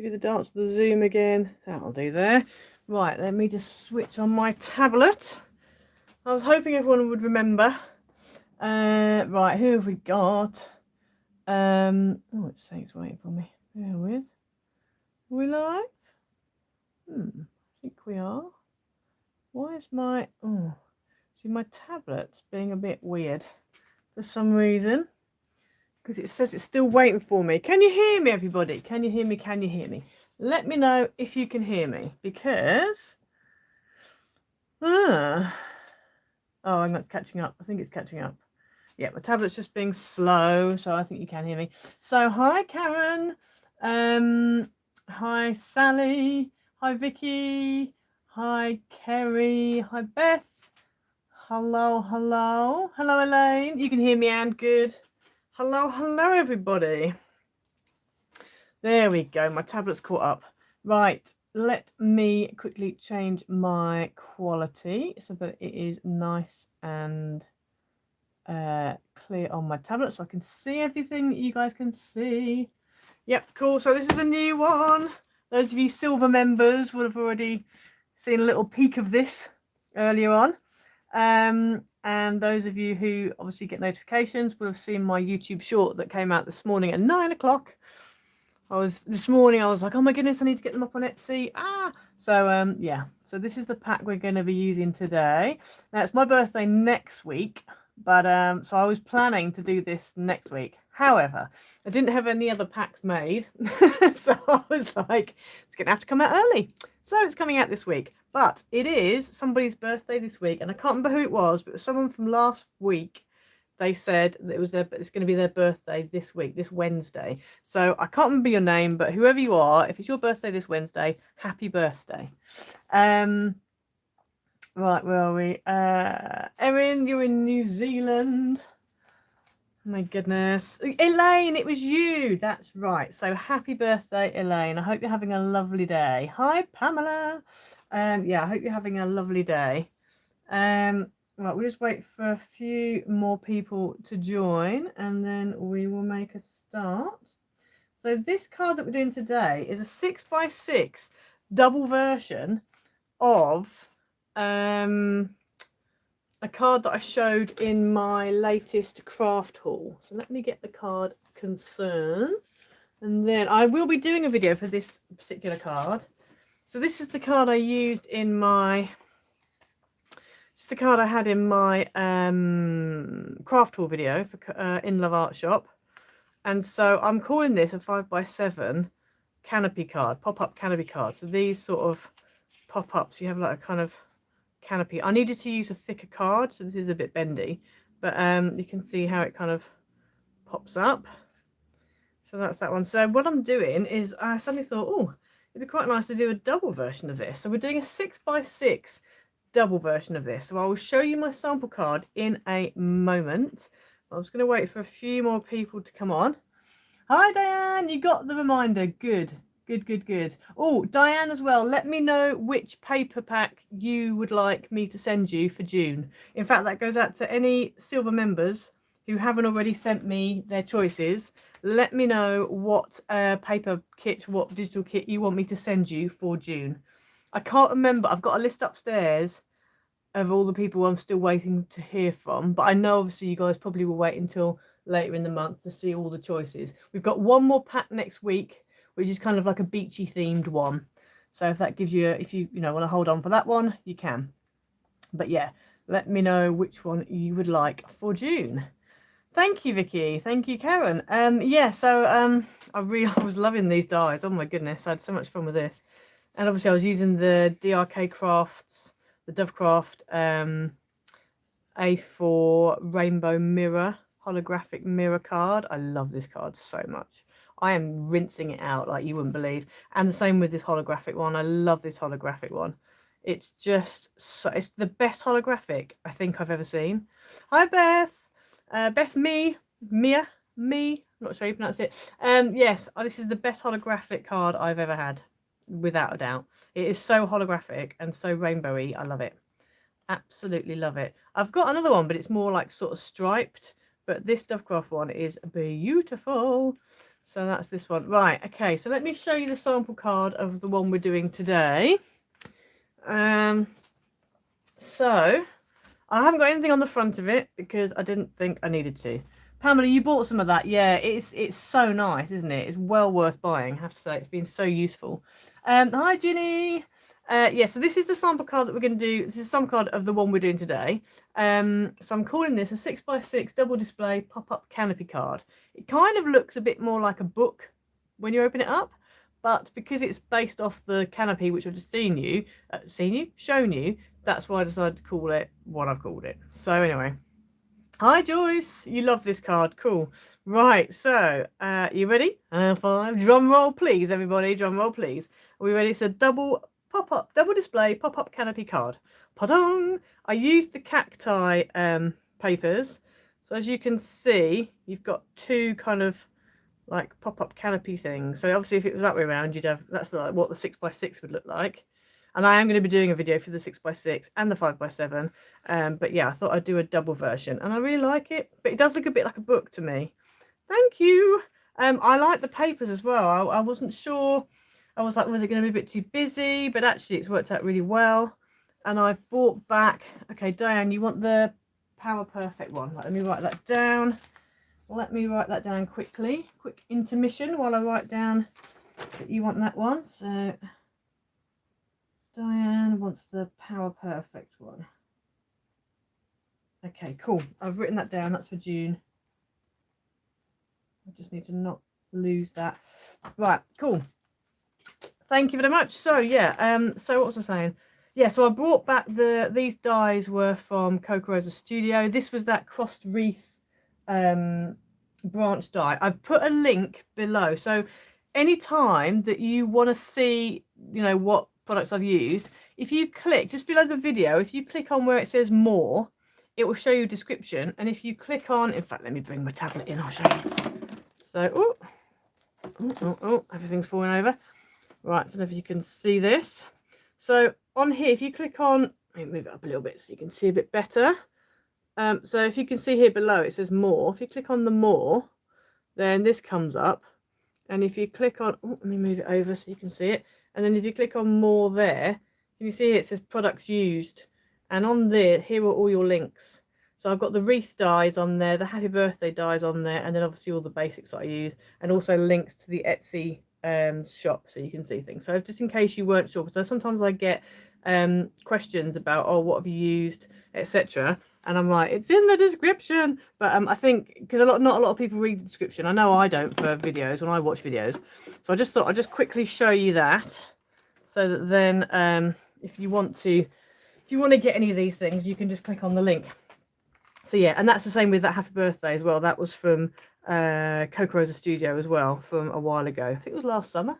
Do the dance of the Zoom again. That'll do there. Right, let me just switch on my tablet. I was hoping everyone would remember. Right, who have we got? Oh, it's saying it's waiting for me. Bear with. Are we live? I think we are. Why is my see my tablet's being a bit weird for some reason? Because it says it's still waiting for me. Can you hear me, everybody? Can you hear me? Can you hear me? Let me know if you can hear me, because oh, hang on, it's catching up. I think it's catching up. Yeah, my tablet's just being slow, so I think you can hear me. So hi Karen, hi Sally, hi Vicky, hi Kerry, hi Beth, hello Elaine. You can hear me, and good. Hello everybody. There we go, my tablet's caught up. Right, let me quickly change my quality so that it is nice and clear on my tablet so I can see everything that you guys can see. Yep, cool. So this is the new one. Those of you silver members would have already seen a little peek of this earlier on. And those of you who obviously get notifications would have seen my YouTube short that came out this morning at 9 o'clock. This morning I was like, oh my goodness, I need to get them up on Etsy. So yeah, so this is the pack we're going to be using today. Now it's my birthday next week, but so I was planning to do this next week. However, I didn't have any other packs made, so I was like, it's gonna have to come out early. So it's coming out this week, but it is somebody's birthday this week, and I can't remember who it was, but it was someone from last week. They said that it's going to be their birthday this week, this Wednesday. So I can't remember your name, but whoever you are, if it's your birthday this Wednesday, happy birthday. Right, where are we? Erin, you're in New Zealand. Oh my goodness. Elaine, it was you. That's right. So happy birthday, Elaine. I hope you're having a lovely day. Hi, Pamela. Yeah, I hope you're having a lovely day. Right, we'll just wait for a few more people to join, and then we will make a start. So this card that we're doing today is a 6x6 double version of a card that I showed in my latest craft haul. So let me get the card concerned, and then I will be doing a video for this particular card. So this is the card I used in my... It's the card I had in my craft haul video for In Love Art Shop. And so I'm calling this a 5x7 canopy card, pop-up canopy card. So these sort of pop-ups, you have like a kind of canopy. I needed to use a thicker card, so this is a bit bendy. But you can see how it kind of pops up. So that's that one. So what I'm doing is I suddenly thought, oh, it'd be quite nice to do a double version of this. So we're doing a 6x6 double version of this. So I will show you my sample card in a moment. I'm just going to wait for a few more people to come on. Hi Diane, you got the reminder. Good. Oh, Diane as well, let me know which paper pack you would like me to send you for June. In fact, that goes out to any silver members who haven't already sent me their choices. Let me know what paper kit, what digital kit you want me to send you for June. I can't remember. I've got a list upstairs of all the people I'm still waiting to hear from. But I know obviously you guys probably will wait until later in the month to see all the choices. We've got one more pack next week, which is kind of like a beachy themed one. So if that gives you, if you want to hold on for that one, you can. But yeah, let me know which one you would like for June. Thank you, Vicky. Thank you, Karen. Yeah, so I was loving these dies. Oh my goodness, I had so much fun with this. And obviously I was using the DRK Crafts, the Dovecraft A4 Rainbow Mirror, holographic mirror card. I love this card so much. I am rinsing it out like you wouldn't believe. And the same with this holographic one. I love this holographic one. It's just so, it's the best holographic I think I've ever seen. Hi, Beth. Mia, I'm not sure you pronounce it. Yes, this is the best holographic card I've ever had, without a doubt. It is so holographic and so rainbowy. I love it. Absolutely love it. I've got another one, but it's more like sort of striped. But this Dovecraft one is beautiful. So that's this one. Right, okay, so let me show you the sample card of the one we're doing today. So I haven't got anything on the front of it because I didn't think I needed to. Pamela, you bought some of that. Yeah, it's so nice, isn't it? It's well worth buying, I have to say. It's been so useful. Hi, Ginny. Yeah, so this is the sample card that we're going to do. This is some card of the one we're doing today. So I'm calling this a 6x6 double display pop-up canopy card. It kind of looks a bit more like a book when you open it up, but because it's based off the canopy, which I've just shown you, that's why I decided to call it what I've called it. So anyway, hi Joyce, you love this card, cool. Right, so you ready? 5, drum roll please, everybody, drum roll please. Are we ready? So double display pop-up canopy card. Pardon. I used the cacti papers. So as you can see, you've got two kind of like pop-up canopy things. So obviously if it was that way around, you'd have, that's like what the 6x6 would look like. And I am going to be doing a video for the 6x6 and the 5x7. But yeah, I thought I'd do a double version and I really like it, but it does look a bit like a book to me. Thank you. I like the papers as well. I wasn't sure. I was like, was it going to be a bit too busy? But actually it's worked out really well. And I've bought back, okay, Diane, you want the Power Perfect one. Let me write that down. Let me write that down quickly. Quick intermission while I write down that you want that one. So Diane wants the Power Perfect one. Okay, cool. I've written that down. That's for June. I just need to not lose that. Right, cool. Thank you very much. So yeah, so what was I saying? Yeah, so I brought back these dies were from Crqazy Studio. This was that crossed wreath branch die. I've put a link below. So anytime that you want to see, you know, what products I've used, if you click just below the video, if you click on where it says more, it will show you a description. And if you click on, in fact, let me bring my tablet in, I'll show you. So, everything's falling over. Right, so I don't know if you can see this. So on here, if you click on, let me move it up a little bit so you can see a bit better. So if you can see here below, it says more. If you click on the more, then this comes up. And if you click on, let me move it over so you can see it. And then if you click on more there, can you see it says products used? And on there, here are all your links. So I've got the wreath dies on there, the happy birthday dies on there, and then obviously all the basics that I use, and also links to the Etsy shop so you can see things. So just in case you weren't sure, because sometimes I get questions about, oh, what have you used, etc. And I'm like, it's in the description. But I think because not a lot of people read the description. I know I don't for videos when I watch videos. So I just thought I'd just quickly show you that, so that then if you want to get any of these things, you can just click on the link. So yeah, and that's the same with that happy birthday as well. That was from Crqazy Studio as well from a while ago. I think it was last summer.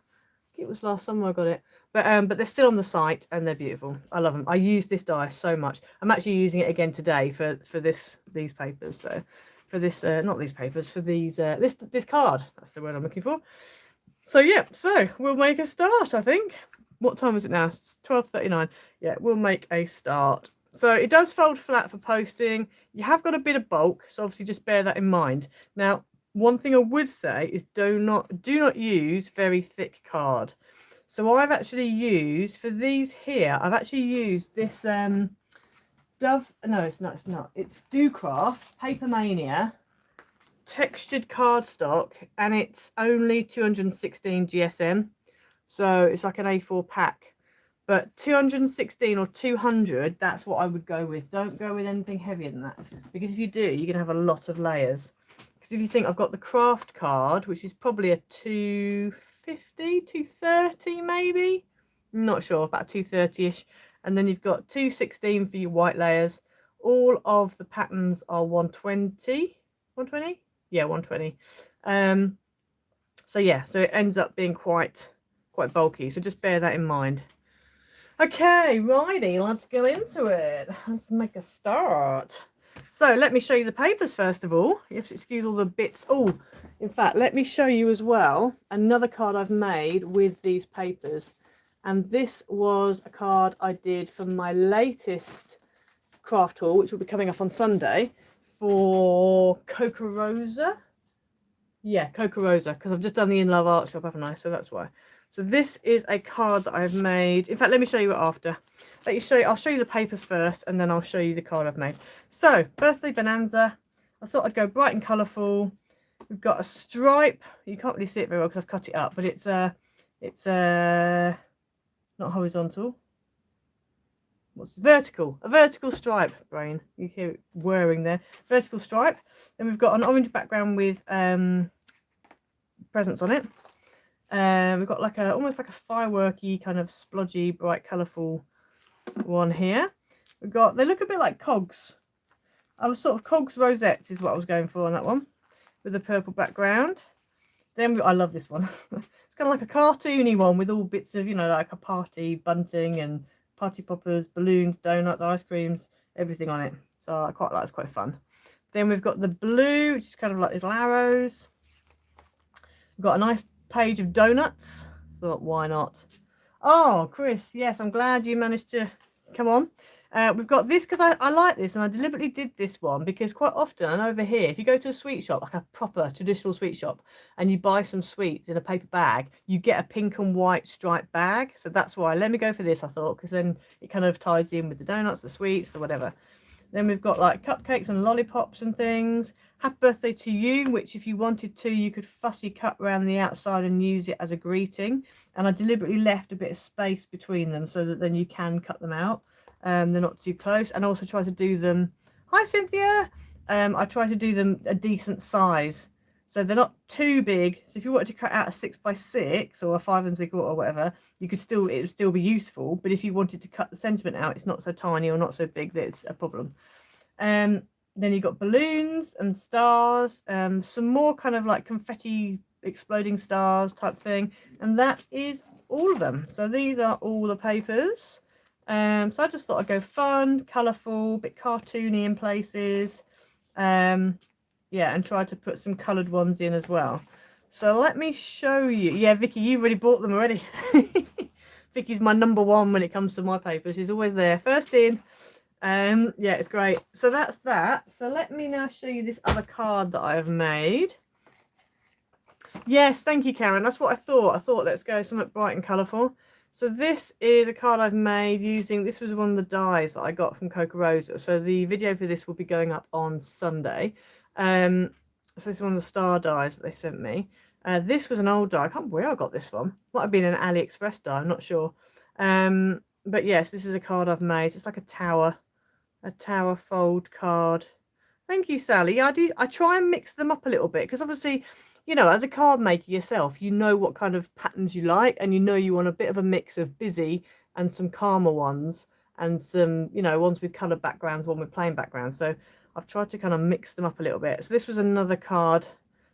I got it. But they're still on the site and they're beautiful. I love them. I use this die so much. I'm actually using it again today for these papers. So for this not these papers, for these this card. That's the word I'm looking for. So yeah, so we'll make a start, I think. What time is it now? It's 12:39. Yeah, we'll make a start. So it does fold flat for posting. You have got a bit of bulk, so obviously just bear that in mind. Now, one thing I would say is do not use very thick card. So I've actually used, for these here, I've actually used this Dove, no it's not, it's Docraft Paper Mania textured cardstock, and it's only 216 GSM. So it's like an A4 pack. But 216 or 200, that's what I would go with. Don't go with anything heavier than that. Because if you do, you're going to have a lot of layers. Because if you think, I've got the craft card, which is probably a 250, 230 maybe. I'm not sure, about 230-ish. And then you've got 216 for your white layers. All of the patterns are 120. 120? Yeah, 120. So yeah, so it ends up being quite bulky. So just bear that in mind. Okay, righty, let's get into it. Let's make a start. So let me show you the papers first of all. You have to excuse all the bits. Oh, in fact, let me show you as well another card I've made with these papers. And this was a card I did for my latest craft haul, which will be coming up on Sunday, for Crqazy. Yeah, Crqazy, because I've just done the In Love Art Shop, haven't I? So that's why. So this is a card that I've made. In fact, let me show you it after. I'll show you the papers first, and then I'll show you the card I've made. So, birthday Bonanza. I thought I'd go bright and colourful. We've got a stripe. You can't really see it very well because I've cut it up, but it's not horizontal. What's vertical? A vertical stripe, brain. You hear it whirring there. Vertical stripe. Then we've got an orange background with presents on it. We've got like almost like a fireworky kind of splodgy, bright, colourful one here. We've got, they look a bit like cogs. I was sort of cogs rosettes is what I was going for on that one, with a purple background. Then I love this one. It's kind of like a cartoony one with all bits of, you know, like a party bunting and party poppers, balloons, donuts, ice creams, everything on it. So I quite like, it's quite fun. Then we've got the blue, which is kind of like little arrows. We've got a nice page of donuts. Thought, why not? Oh, Chris, yes, I'm glad you managed to come on. We've got this because I like this, and I deliberately did this one because quite often over here, if you go to a sweet shop, like a proper traditional sweet shop, and you buy some sweets in a paper bag, you get a pink and white striped bag. So that's why. Let me go for this, I thought, because then it kind of ties in with the donuts, the sweets, or whatever. Then we've got like cupcakes and lollipops and things. Happy birthday to you, which if you wanted to, you could fussy cut around the outside and use it as a greeting. And I deliberately left a bit of space between them so that then you can cut them out. They're not too close. And also try to do them, hi Cynthia, I try to do them a decent size. So they're not too big. So if you wanted to cut out a 6x6 or a 5 3/4 or whatever, you could still, it would still be useful. But if you wanted to cut the sentiment out, it's not so tiny or not so big that it's a problem. Then you've got balloons and stars, some more kind of like confetti exploding stars type thing. And that is all of them. So these are all the papers. So I just thought I'd go fun, colourful, a bit cartoony in places. Yeah, and try to put some coloured ones in as well. So let me show you. Yeah, Vicky, you've already bought them already. Vicky's my #1 when it comes to my papers. She's always there, first in. Yeah, it's great. So that's that. So let me now show you this other card that I've made. Yes, thank you, Karen. That's what I thought. I thought let's go something bright and colourful. So this is a card I've made using, this was one of the dies that I got from Crqazy. So the video for this will be going up on Sunday. So this is one of the star dies that they sent me. This was an old die. I can't remember where I got this from. Might have been an AliExpress die, I'm not sure. But yes, this is a card I've made. It's like a tower fold card. Thank you, Sally. Yeah, I try and mix them up a little bit because obviously, you know, as a card maker yourself, you know what kind of patterns you like, and you know you want a bit of a mix of busy and some calmer ones, and some, you know, ones with coloured backgrounds, one with plain backgrounds. So I've tried to kind of mix them up a little bit. So this was another card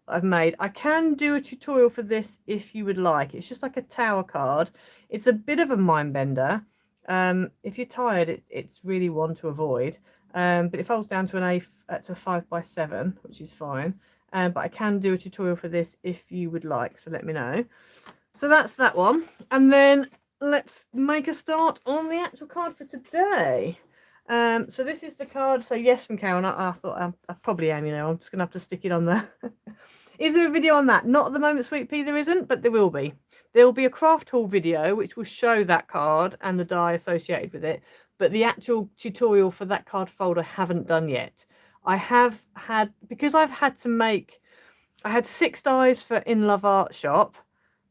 that I've made. I can do a tutorial for this if you would like. It's just like a tower card. It's a bit of a mind bender. If you're tired, it's really one to avoid. But it folds down to an 5x7, which is fine. But I can do a tutorial for this if you would like, so let me know. So that's that one. And then let's make a start on the actual card for today. So this is the card. So yes, from Karen. I thought I probably am, you know, I'm just gonna have to stick it on there. Is there a video on that? Not at the moment, Sweet Pea, there isn't, but there will be. There will be a craft haul video which will show that card and the die associated with it, but the actual tutorial for that card fold I haven't done yet. I have had, because I've had to make, I had 6 dies for In Love Art Shop,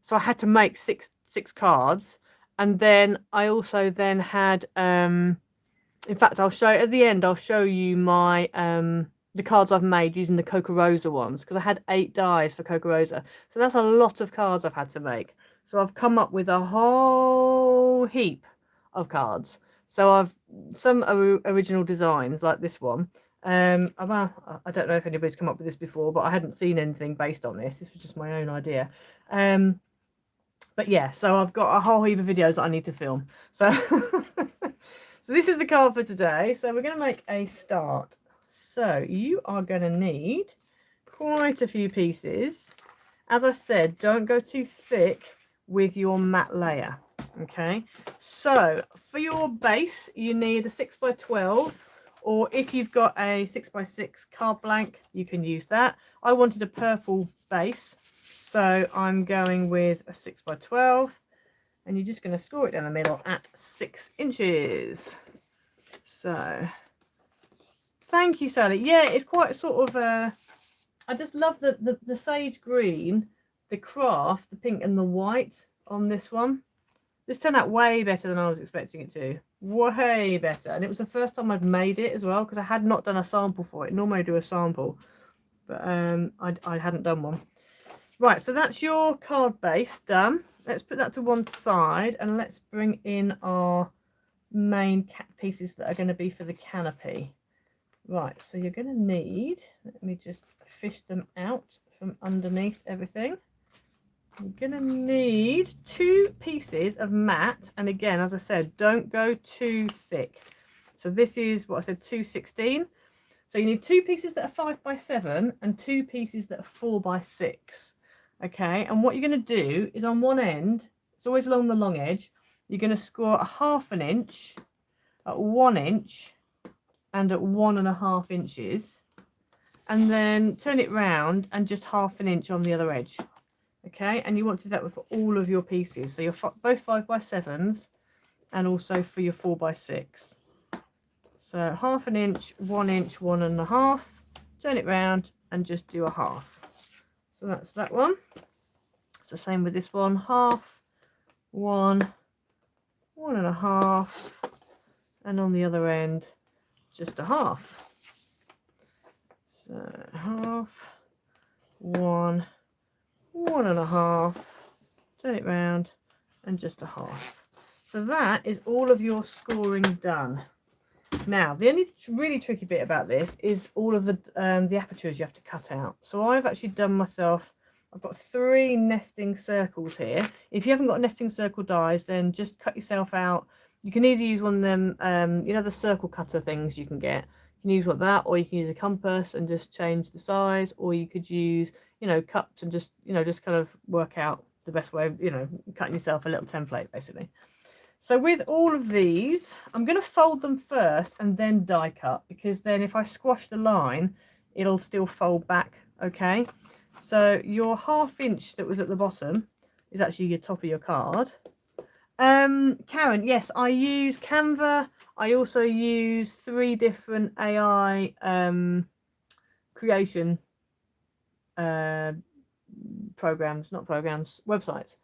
so I had to make six cards, and then I also then had, in fact, I'll show at the end. I'll show you my the cards I've made using the Crqazy ones, because I had 8 dies for Crqazy, so that's a lot of cards I've had to make. So I've come up with a whole heap of cards. So I've some original designs like this one. I don't know if anybody's come up with this before, but I hadn't seen anything based on this. This was just my own idea. But yeah, so I've got a whole heap of videos that I need to film. So, so this is the card for today. So we're going to make a start. So you are going to need quite a few pieces. As I said, don't go too thick with your matte layer. Okay, so for your base, you need a 6x12 or if you've got a 6x6 card blank, you can use that. I wanted a purple base, so I'm going with a 6x12, and you're just going to score it down the middle at 6 inches. So thank you, Sally. Yeah, it's quite sort of I just love the sage green, the craft, the pink and the white on this one. This turned out way better than I was expecting it to. Way better. And it was the first time I'd made it as well, because I had not done a sample for it. Normally I do a sample, but I hadn't done one. Right, so that's your card base done. Let's put that to one side, and let's bring in our main pieces that are going to be for the canopy. Right, so you're going to need, let me just fish them out from underneath everything. You're going to need 2 pieces of matte, and again, as I said, don't go too thick. So this is what I said, 216. So you need 2 pieces that are 5x7 and 2 pieces that are 4x6. Okay, and what you're going to do is on one end, it's always along the long edge, you're going to score a 1/2 inch at 1 inch and at 1.5 inches, and then turn it round and just 1/2 inch on the other edge. Okay, and you want to do that for all of your pieces, so you're both 5x7s and also for your 4x6. So 1/2 inch, 1 inch, 1.5, turn it round and just do a 1/2. So that's that one. It's the same with this one, 1/2, 1, 1.5, and on the other end just a 1/2. So 1/2, 1, 1.5, turn it round and just a 1/2. So that is all of your scoring done. Now the only really tricky bit about this is all of the apertures you have to cut out. So I've actually done myself, I've got 3 nesting circles here. If you haven't got nesting circle dies, then just cut yourself out. You can either use one of them you know, the circle cutter things you can get. You can use like that, or you can use a compass and just change the size, or you could use, you know, cups and just, you know, just kind of work out the best way of, you know, cutting yourself a little template basically. So with all of these, I'm going to fold them first and then die cut, because then if I squash the line, it'll still fold back. Okay, so your 1/2 inch that was at the bottom is actually your top of your card. Karen, yes, I use Canva. I also use 3 different AI creation programs, not programs, websites.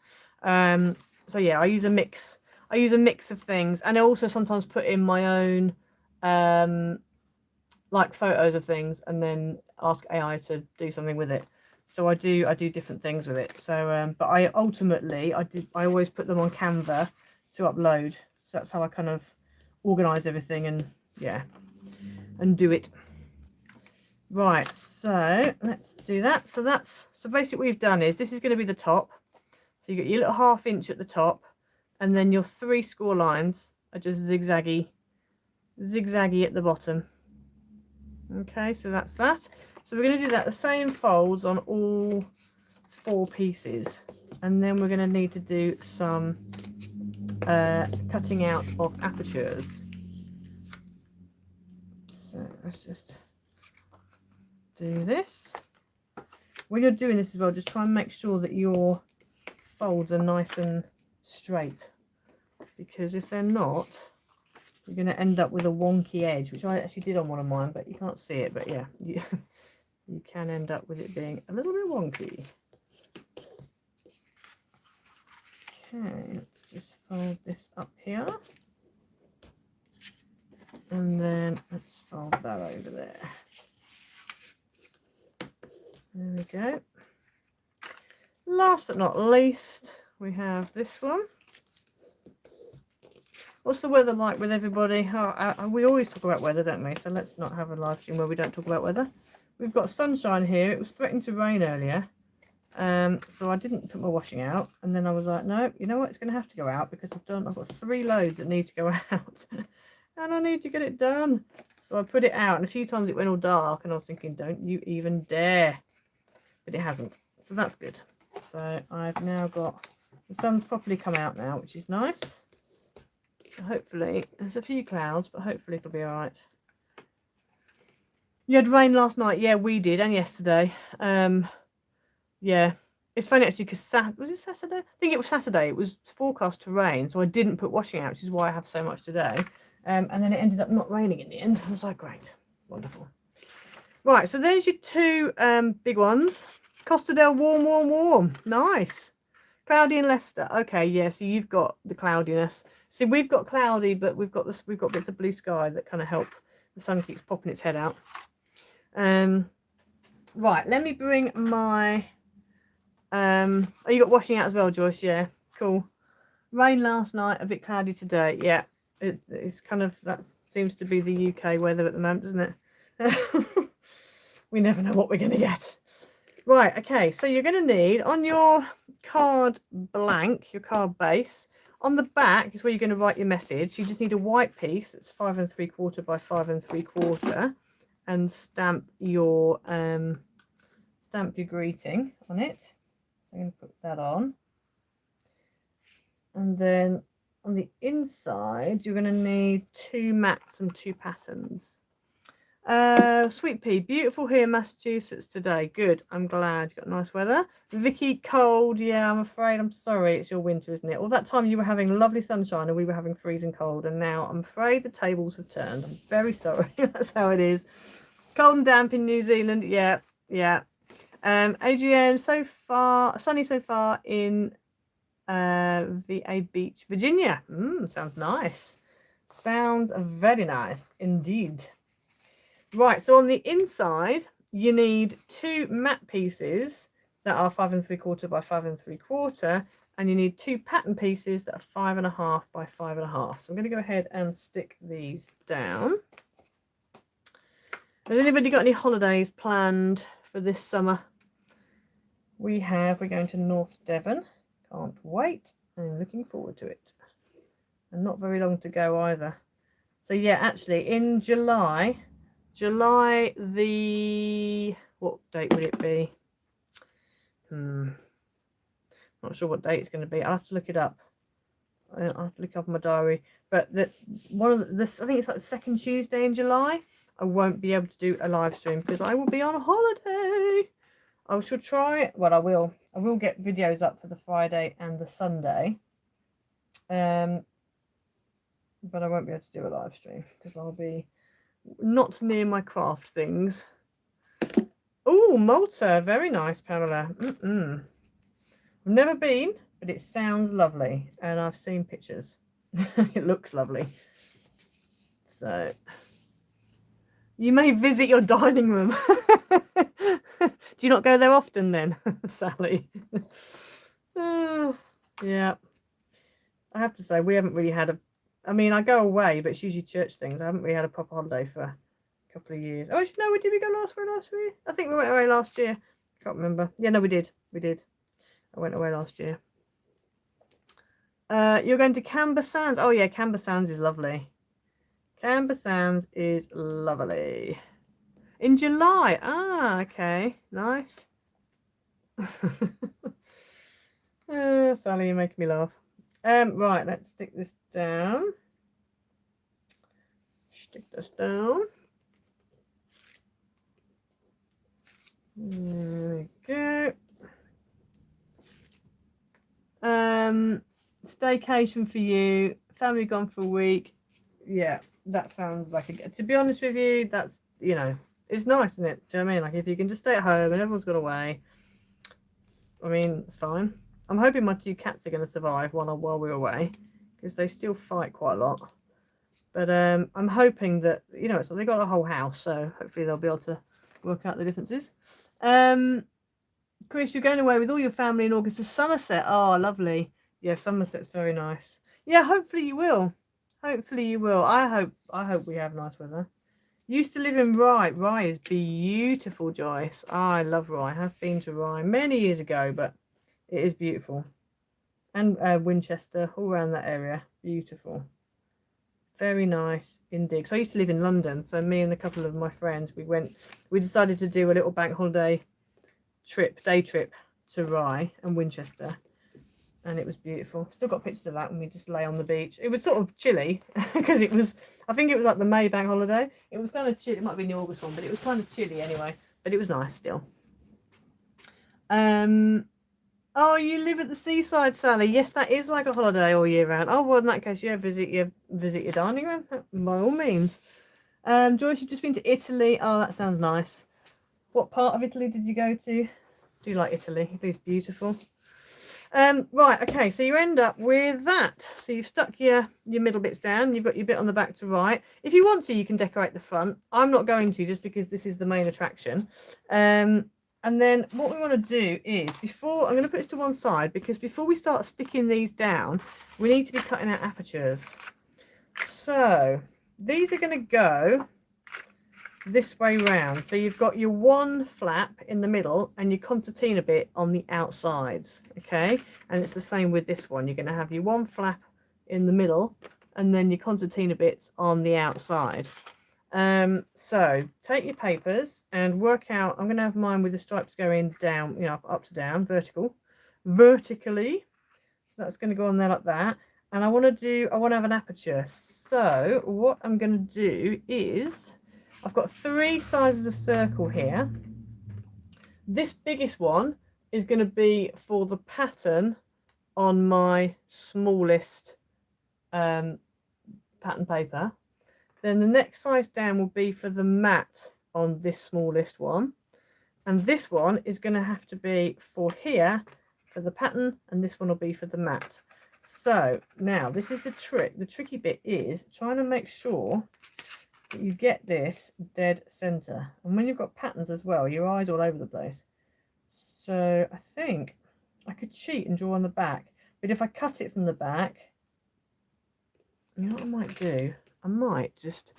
So yeah, I use a mix. I use a mix of things, and I also sometimes put in my own like photos of things and then ask AI to do something with it. So I do different things with it. So but I ultimately I always put them on Canva to upload. So that's how I kind of organize everything, and yeah, and do it. Right, so let's do that. So basically what we've done is, this is going to be the top. So you got your little 1/2 inch at the top, and then your 3 score lines are just zigzaggy at the bottom. Okay, so that's that. So we're going to do that the same folds on all 4 pieces, and then we're going to need to do some cutting out of apertures. So let's just do this. When you're doing this as well, just try and make sure that your folds are nice and straight, because if they're not, you're going to end up with a wonky edge, which I actually did on one of mine, but you can't see it. But yeah, you can end up with it being a little bit wonky. Okay, let's just fold this up here, and then let's fold that over there. There we go. Last but not least, we have this one. What's the weather like with everybody? We always talk about weather, don't we? So let's not have a live stream where we don't talk about weather. We've got sunshine here. It was threatening to rain earlier. So I didn't put my washing out. And then I was like, no, you know what? It's going to have to go out, because I've got 3 loads that need to go out. And I need to get it done. So I put it out, and a few times it went all dark, and I was thinking, don't you even dare. But it hasn't. So that's good. So I've now got, the sun's properly come out now, which is nice. So hopefully, there's a few clouds, but hopefully it'll be all right. You had rain last night. Yeah, we did, and yesterday. Yeah. It's funny actually because was it Saturday? I think it was Saturday. It was forecast to rain, so I didn't put washing out, which is why I have so much today. And then it ended up not raining in the end. I was like, great, wonderful. Right, so there's your two big ones. Costa del warm, warm, warm. Nice. Cloudy and Leicester. Okay, yeah. So you've got the cloudiness. See, we've got cloudy, but we've got this. We've got bits of blue sky that kind of help. The sun keeps popping its head out. Right. Let me bring my. Oh, you got washing out as well, Joyce? Yeah, cool. Rain last night, a bit cloudy today. Yeah, it's kind of, that seems to be the UK weather at the moment, doesn't it? We never know what we're going to get. Right, okay, so you're going to need, on your card blank, your card base, on the back is where you're going to write your message. You just need a white piece that's 5 3/4 by 5 3/4 and stamp your greeting on it. So I'm going to put that on. And then on the inside, you're going to need 2 mats and 2 patterns. Sweet Pea, beautiful here in Massachusetts today. Good, I'm glad. You've got nice weather. Vicky, cold. Yeah, I'm afraid. I'm sorry. It's your winter, isn't it? All that time you were having lovely sunshine and we were having freezing cold. And now I'm afraid the tables have turned. I'm very sorry. That's how it is. Cold and damp in New Zealand. Yeah, yeah. Adrienne, so far sunny so far in VA Beach, Virginia. Sounds nice. Sounds very nice indeed. Right, so on the inside you need 2 matte pieces that are 5 3/4 by 5 3/4, and you need 2 pattern pieces that are 5 1/2 by 5 1/2. So I'm going to go ahead and stick these down. Has anybody got any holidays planned for this summer? We're going to North Devon. Can't wait. I'm looking forward to it. And not very long to go either. So yeah, actually in July the, what date would it be? Not sure what date it's going to be. I'll have to look it up. I'll have to look up my diary. But I think it's like the second Tuesday in July. I won't be able to do a live stream because I will be on holiday. I should try. Well, I will get videos up for the Friday and the Sunday. But I won't be able to do a live stream because I'll be not near my craft things. Oh, Malta. Very nice, Pamela. I've never been, but it sounds lovely. And I've seen pictures. It looks lovely. So you may visit your dining room. Do you not go there often then, Sally? Yeah. I have to say, we haven't really had I mean, I go away, but it's usually church things. I haven't really had a proper holiday for a couple of years. Oh, actually, no, did we go last year? I think we went away last year. Can't remember. Yeah, no, we did. I went away last year. You're going to Camber Sands. Oh, yeah, Camber Sands is lovely. Camber Sands is lovely. In July. Ah, okay. Nice. Sally, you make me laugh. Right, let's stick this down. Stick this down. There we go. Staycation for you. Family gone for a week. Yeah, that sounds like a, to be honest with you, that's, you know, it's nice, isn't it? Do you know what I mean? Like, if you can just stay at home and everyone's gone away, I mean, it's fine. I'm hoping my 2 cats are going to survive while we're away, because they still fight quite a lot. But I'm hoping that, you know, so they got a whole house, so hopefully they'll be able to work out the differences. Chris, you're going away with all your family in August to Somerset. Oh, lovely. Yeah, Somerset's very nice. Yeah, hopefully you will. Hopefully you will. I hope we have nice weather. Used to live in Rye. Rye is beautiful, Joyce. Oh, I love Rye. I have been to Rye many years ago, but it is beautiful. And Winchester, all around that area. Beautiful. Very nice indeed. So I used to live in London, so me and a couple of my friends, we decided to do a little bank holiday day trip to Rye and Winchester. and it was beautiful. Still got pictures of that when we just lay on the beach. It was sort of chilly because it was, I think it was like the May bank holiday. It was kind of chilly. It might be the August one, but it was kind of chilly anyway. But it was nice still. Oh, you live at the seaside, Sally. Yes, that is like a holiday all year round. Oh, well, in that case, yeah, visit your dining room by all means. Joyce, you've just been to Italy. Oh, that sounds nice. What part of Italy did you go to? Do you like Italy? Italy's beautiful. Right, okay, so you end up with that. So you've stuck your middle bits down, you've got your bit on the back to write. If you want to, you can decorate the front. I'm not going to, just because this is the main attraction. And then what we want to do is, I'm going to put this to one side, because before we start sticking these down, we need to be cutting out apertures. So these are going to go this way round. So you've got your one flap in the middle and your concertina bit on the outsides, okay? And it's the same with this one. You're going to have your one flap in the middle and then your concertina bits on the outside. So take your papers and work out. I'm going to have mine with the stripes going down, you know, up to down, vertically. So that's going to go on there like that. And I want to have an aperture. So what I'm going to do is, I've got 3 sizes of circle here. This biggest one is going to be for the pattern on my smallest pattern paper. Then the next size down will be for the mat on this smallest one. And this one is going to have to be for here for the pattern, and this one will be for the mat. So now this is the trick. The tricky bit is trying to make sure that you get this dead center. And when you've got patterns as well, your eye's all over the place. So I think I could cheat and draw on the back, but if I cut it from the back, you know what I might do? I might just,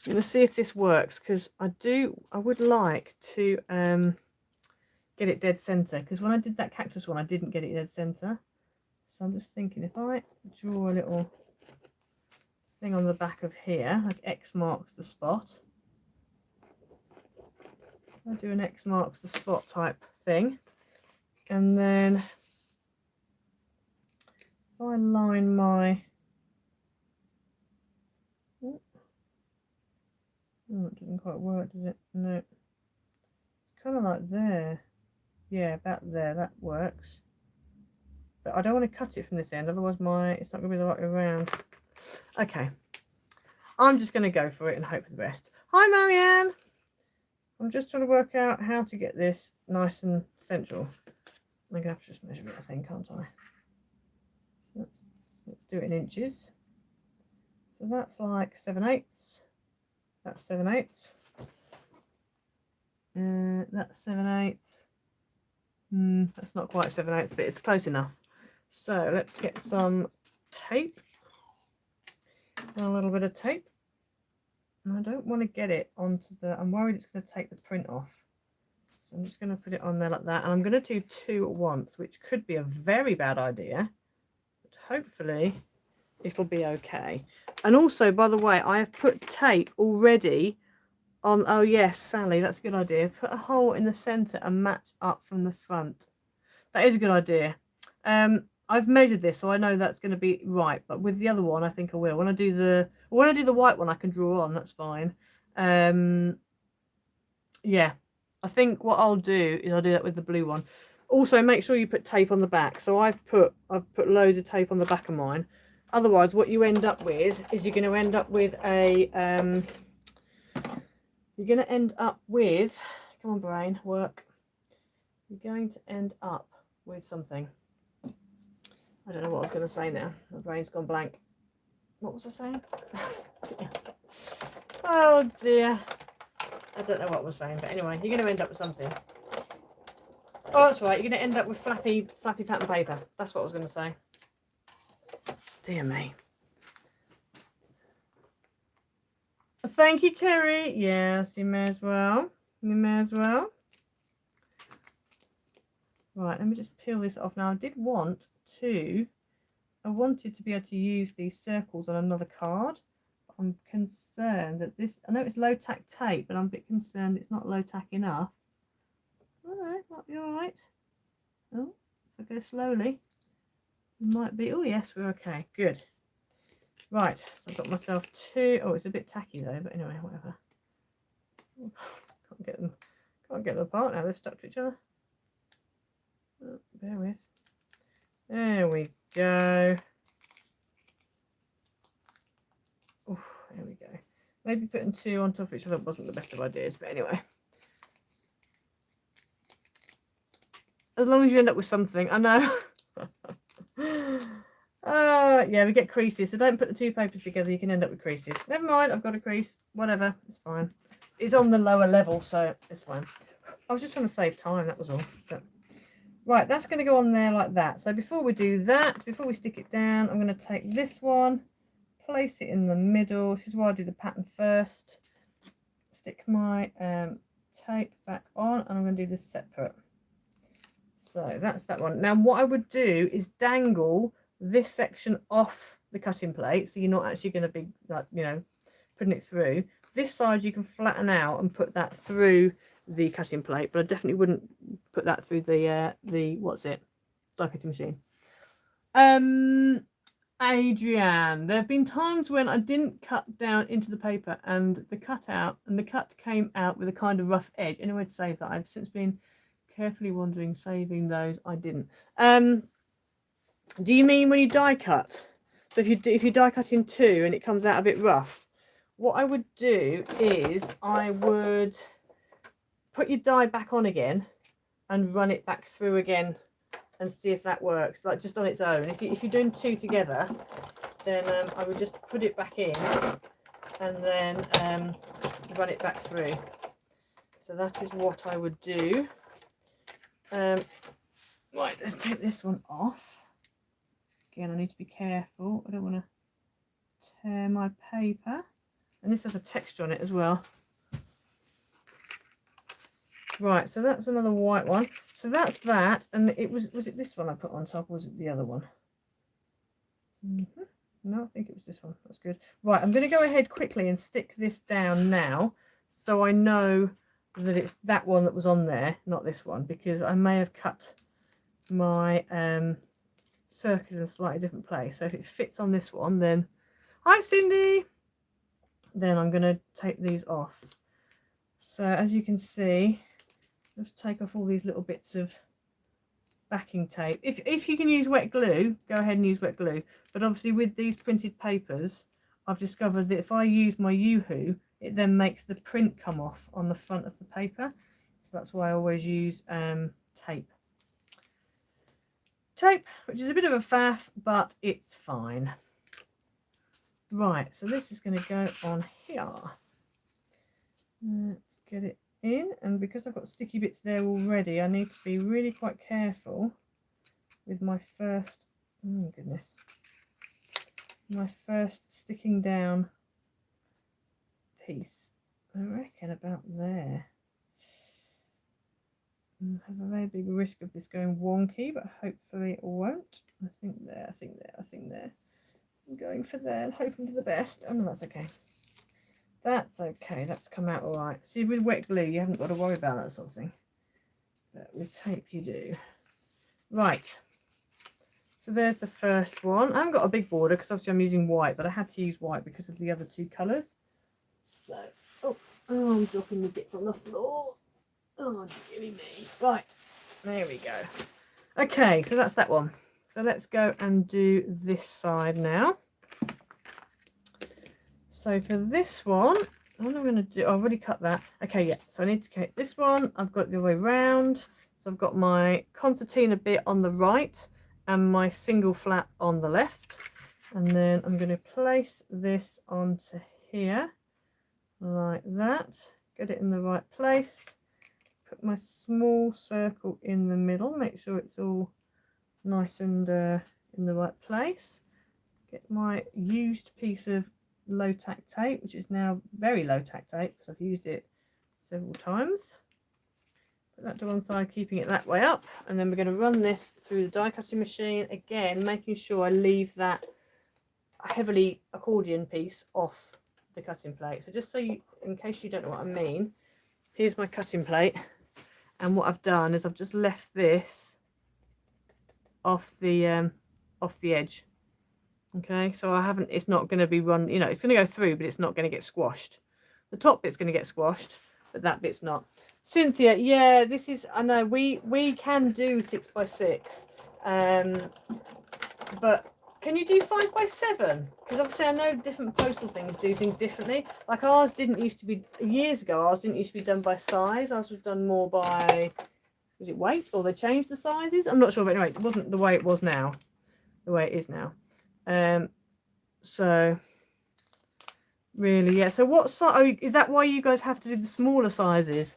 I'm going to see if this works, because I would like to get it dead center, because when I did that cactus one, I didn't get it dead center. So I'm just thinking, if I draw a little thing on the back of here, like X marks the spot. I'll do an X marks the spot type thing, and then if I line my, oh, it didn't quite work, does it? No, it's kind of like there. Yeah, about there, that works. But I don't want to cut it from this end, otherwise it's not going to be the right way around. Okay, I'm just going to go for it and hope for the best. Hi, Marianne. I'm just trying to work out how to get this nice and central. I'm going to have to just measure it, I think, can't I? So let's do it in inches. So that's like 7/8. That's 7/8. That's 7/8. That's not quite 7/8, but it's close enough. So let's get some tape. And a little bit of tape. And I don't want to get it onto I'm worried it's going to take the print off. So I'm just going to put it on there like that. And I'm going to do 2 at once, which could be a very bad idea. But hopefully it'll be okay. And also, by the way, I have put tape already on, oh yes, Sally, that's a good idea. Put a hole in the centre and match up from the front. That is a good idea. I've measured this, so I know that's going to be right. But with the other one, I think I will. When I do the white one, I can draw on. That's fine. Yeah, I think what I'll do is I'll do that with the blue one. Also, make sure you put tape on the back. So I've put loads of tape on the back of mine. Otherwise, what you end up with is you're going to end up with a come on, brain, work. You're going to end up with something. I don't know what I was going to say now. My brain's gone blank. What was I saying? Oh dear. I don't know what I was saying, but anyway, you're going to end up with something. Oh, that's right. You're going to end up with flappy pattern paper. That's what I was going to say. Dear me. Thank you, Kerry. Yes, you may as well. You may as well. Right, let me just peel this off. Now, I wanted to be able to use these circles on another card. But I'm concerned that I know it's low tack tape, but I'm a bit concerned it's not low tack enough. Oh, no, might be all right. Oh, if I go slowly. Might be. Oh yes, we're okay. Good. Right, so I've got myself two. Oh, it's a bit tacky though, but anyway, whatever. Can't get them apart now. They've stuck to each other. Oh, bear with. There we go. Oh, there we go. Maybe putting two on top of each other wasn't the best of ideas, but anyway. As long as you end up with something, I know. Yeah, we get creases, so don't put the two papers together, you can end up with creases. Never mind, I've got a crease, whatever, it's fine. It's on the lower level, so it's fine. I was just trying to save time, that was all. But... right, that's going to go on there like that. So before we do that, before we stick it down, I'm going to take this one, place it in the middle. This is why I do the pattern first. Stick my tape back on, and I'm going to do this separate. So that's that one. Now what I would do is dangle this section off the cutting plate, so you're not actually going to be, like, you know, putting it through. This side you can flatten out and put that through the cutting plate, but I definitely wouldn't put that through the what's it, die cutting machine. Adrienne, there have been times when I didn't cut down into the paper and the cut came out with a kind of rough edge. Anyway, to save that, I've since been carefully wondering saving those. I didn't. Do you mean when you die cut? So if you die cut in two and it comes out a bit rough, what I would do is I would put your die back on again and run it back through again and see if that works, like just on its own. If you're doing two together, then I would just put it back in and then run it back through. So that is what I would do. Right, let's take this one off. Again, I need to be careful. I don't want to tear my paper. And this has a texture on it as well. Right, so that's another white one. So that's that. And it was it this one I put on top, or was it the other one? No, I think it was this one. That's good. Right, I'm going to go ahead quickly and stick this down now, so I know that it's that one that was on there, not this one, because I may have cut my circle in a slightly different place. So if it fits on this one, then hi Cindy, then I'm going to take these off. So as you can see, let's take off all these little bits of backing tape. If you can use wet glue, go ahead and use wet glue, but obviously with these printed papers, I've discovered that if I use my Yoo-hoo, it then makes the print come off on the front of the paper. So that's why I always use tape, which is a bit of a faff, but it's fine. Right, so this is going to go on here. Let's get it in, and because I've got sticky bits there already, I need to be really quite careful with my first, oh goodness, my first sticking down piece. I reckon about there. I have a very big risk of this going wonky, but hopefully it won't. I think there, I think there, I think there. I'm going for there and hoping for the best. Oh no, that's okay. That's okay, that's come out all right. See, with wet glue, you haven't got to worry about that sort of thing. But with tape, you do. Right. So there's the first one. I haven't got a big border because obviously I'm using white, but I had to use white because of the other two colours. So, oh, I'm dropping the bits on the floor. Oh, dearie me. Right, there we go. Okay, so that's that one. So let's go and do this side now. So for this one, what I'm going to do, I've already cut that. Okay, yeah, so I need to cut this one. I've got it the other way round. So I've got my concertina bit on the right and my single flap on the left. And then I'm going to place this onto here like that. Get it in the right place. Put my small circle in the middle. Make sure it's all nice and in the right place. Get my used piece of low tack tape, which is now very low tack tape because I've used it several times. Put that to one side, keeping it that way up, and then we're going to run this through the die cutting machine again, making sure I leave that heavily accordion piece off the cutting plate. So just so you, in case you don't know what I mean, here's my cutting plate, and what I've done is I've just left this off the off the edge. Okay, so I haven't, it's not going to be run, you know, it's going to go through, but it's not going to get squashed. The top bit's going to get squashed, but that bit's not. Cynthia, yeah, this is, I know, we can do 6x6, but can you do 5x7? Because obviously I know different postal things do things differently. Like ours didn't used to be, years ago, ours didn't used to be done by size. Ours was done more by, was it weight, or they changed the sizes? I'm not sure, but anyway, it wasn't the way it was now, the way it is now. So really, yeah. So what size, oh, is that why you guys have to do the smaller sizes?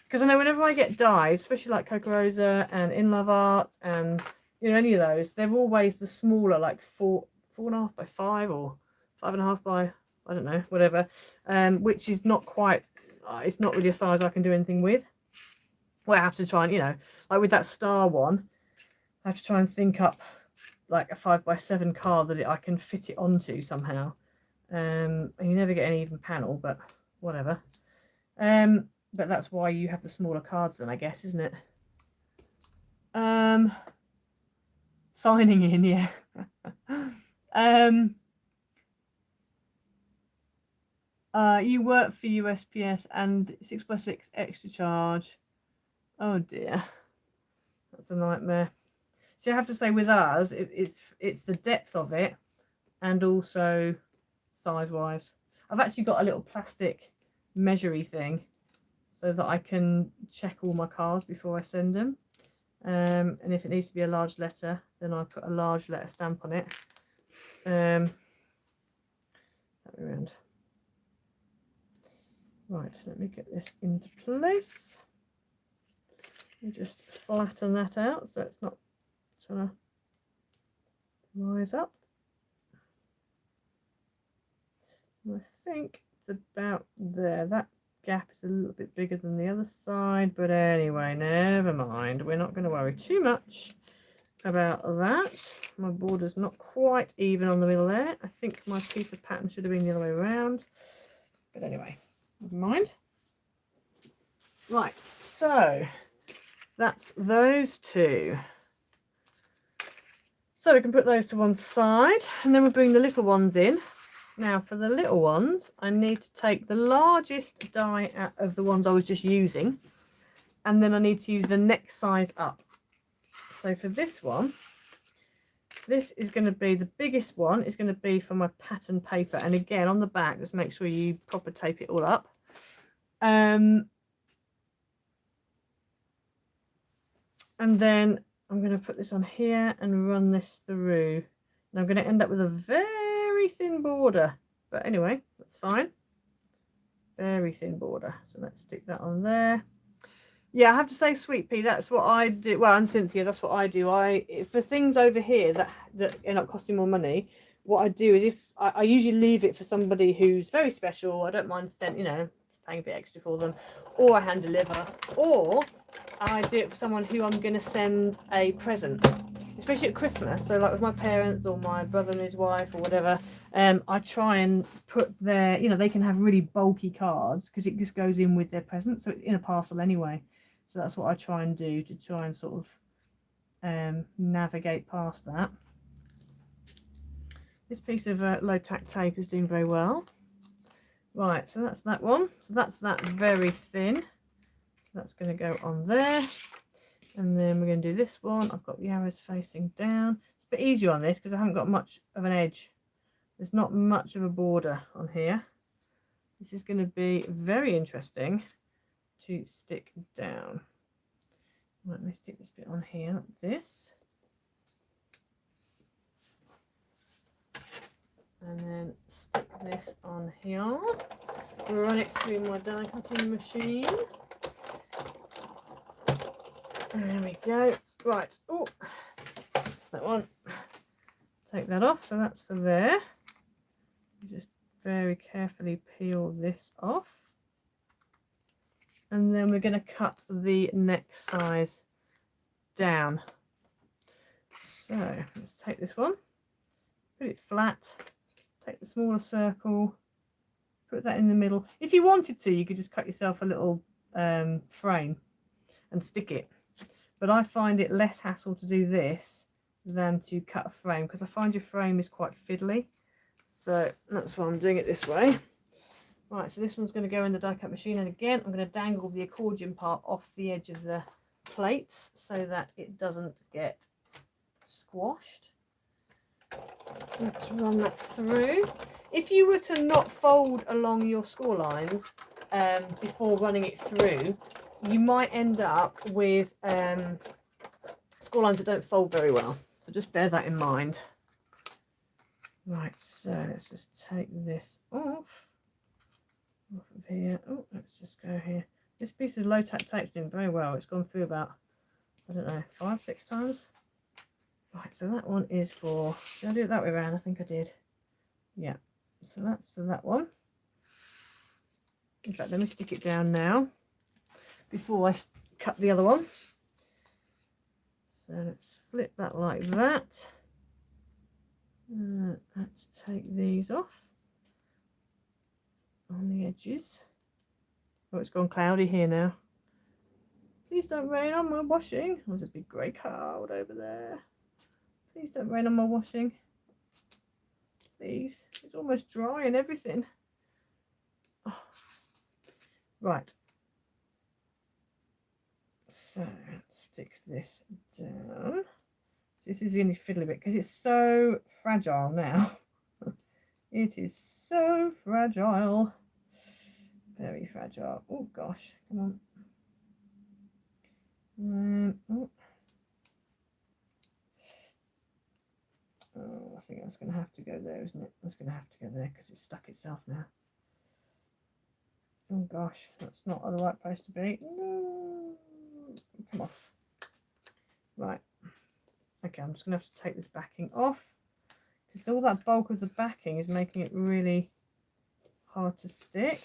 Because I know whenever I get dyes, especially like Crqazy and In Love Arts and, you know, any of those, they're always the smaller, like 4.5 by 5 or 5.5 by, I don't know, whatever, which is not quite, it's not really a size I can do anything with. Well, I have to try and, you know, like with that star one, I have to try and think up like a 5x7 card that I can fit it onto somehow. And you never get an even panel, but whatever. But that's why you have the smaller cards then, I guess, isn't it? Signing in, yeah. You work for USPS and 6x6 extra charge. Oh dear, that's a nightmare. So I have to say with ours, it's the depth of it, and also size wise. I've actually got a little plastic measuring thing so that I can check all my cards before I send them. And if it needs to be a large letter, then I put a large letter stamp on it. That way around. Right, let me get this into place. Let me just flatten that out so it's not trying to rise up. I think it's about there. That gap is a little bit bigger than the other side, but anyway, never mind. We're not going to worry too much about that. My border's not quite even on the middle there. I think my piece of pattern should have been the other way around, but anyway, never mind. Right, so that's those two. So we can put those to one side, and then we'll bring the little ones in. Now for the little ones, I need to take the largest die out of the ones I was just using, and then I need to use the next size up. So for this one, this is going to be the biggest one, is going to be for my pattern paper. And again, on the back, just make sure you proper tape it all up. And then I'm going to put this on here and run this through. And I'm going to end up with a very thin border. But anyway, that's fine. Very thin border. So let's stick that on there. Yeah, I have to say, Sweet Pea, that's what I do. Well, and Cynthia, that's what I do. For things over here that end up costing more money, what I do is if I usually leave it for somebody who's very special. I don't mind paying a bit extra for them, or I hand deliver, or I do it for someone who I'm going to send a present, especially at Christmas. So like with my parents or my brother and his wife or whatever, I try and put their, they can have really bulky cards because it just goes in with their present, so it's in a parcel anyway. So that's what I try and do, to try and sort of navigate past that. This piece of low tack tape is doing very well. Right, so that's that one. So that's that very thin. That's going to go on there. And then we're going to do this one. I've got the arrows facing down. It's a bit easier on this because I haven't got much of an edge. There's not much of a border on here. This is going to be very interesting to stick down. Let me stick this bit on here like this. And then stick this on here. Run it through my die cutting machine. And there we go. Right. Oh, that's that one. Take that off. So that's for there. Just very carefully peel this off. And then we're going to cut the next size down. So let's take this one, put it flat, take the smaller circle, put that in the middle. If you wanted to, you could just cut yourself a little frame and stick it. But I find it less hassle to do this than to cut a frame, because I find your frame is quite fiddly. So that's why I'm doing it this way. Right, so this one's going to go in the die cut machine, and again I'm going to dangle the accordion part off the edge of the plates so that it doesn't get squashed. Let's run that through. If you were to not fold along your score lines before running it through, you might end up with score lines that don't fold very well. So just bear that in mind. Right, so let's just take this off of here. Oh, let's just go here. This piece of low tack tape's doing very well. It's gone through about, I don't know, 5-6 times. Right, so that one is for, did I do it that way around? I think I did. Yeah, so that's for that one. In fact, let me stick it down now before I cut the other one. So let's flip that like that. Let's take these off on the edges. Oh, it's gone cloudy here now. Please don't rain on my washing. There's a big grey cloud over there. Please don't rain on my washing. Please. It's almost dry and everything. Oh. Right. So let's stick this down. This is the only fiddly bit because it's so fragile now. It is so fragile. Very fragile. Oh gosh, come on. Oh, I think that's going to have to go there, isn't it? That's going to have to go there because it's stuck itself now. Oh gosh, that's not the right place to be. No, come off. Right. Okay, I'm just going to have to take this backing off because all that bulk of the backing is making it really hard to stick.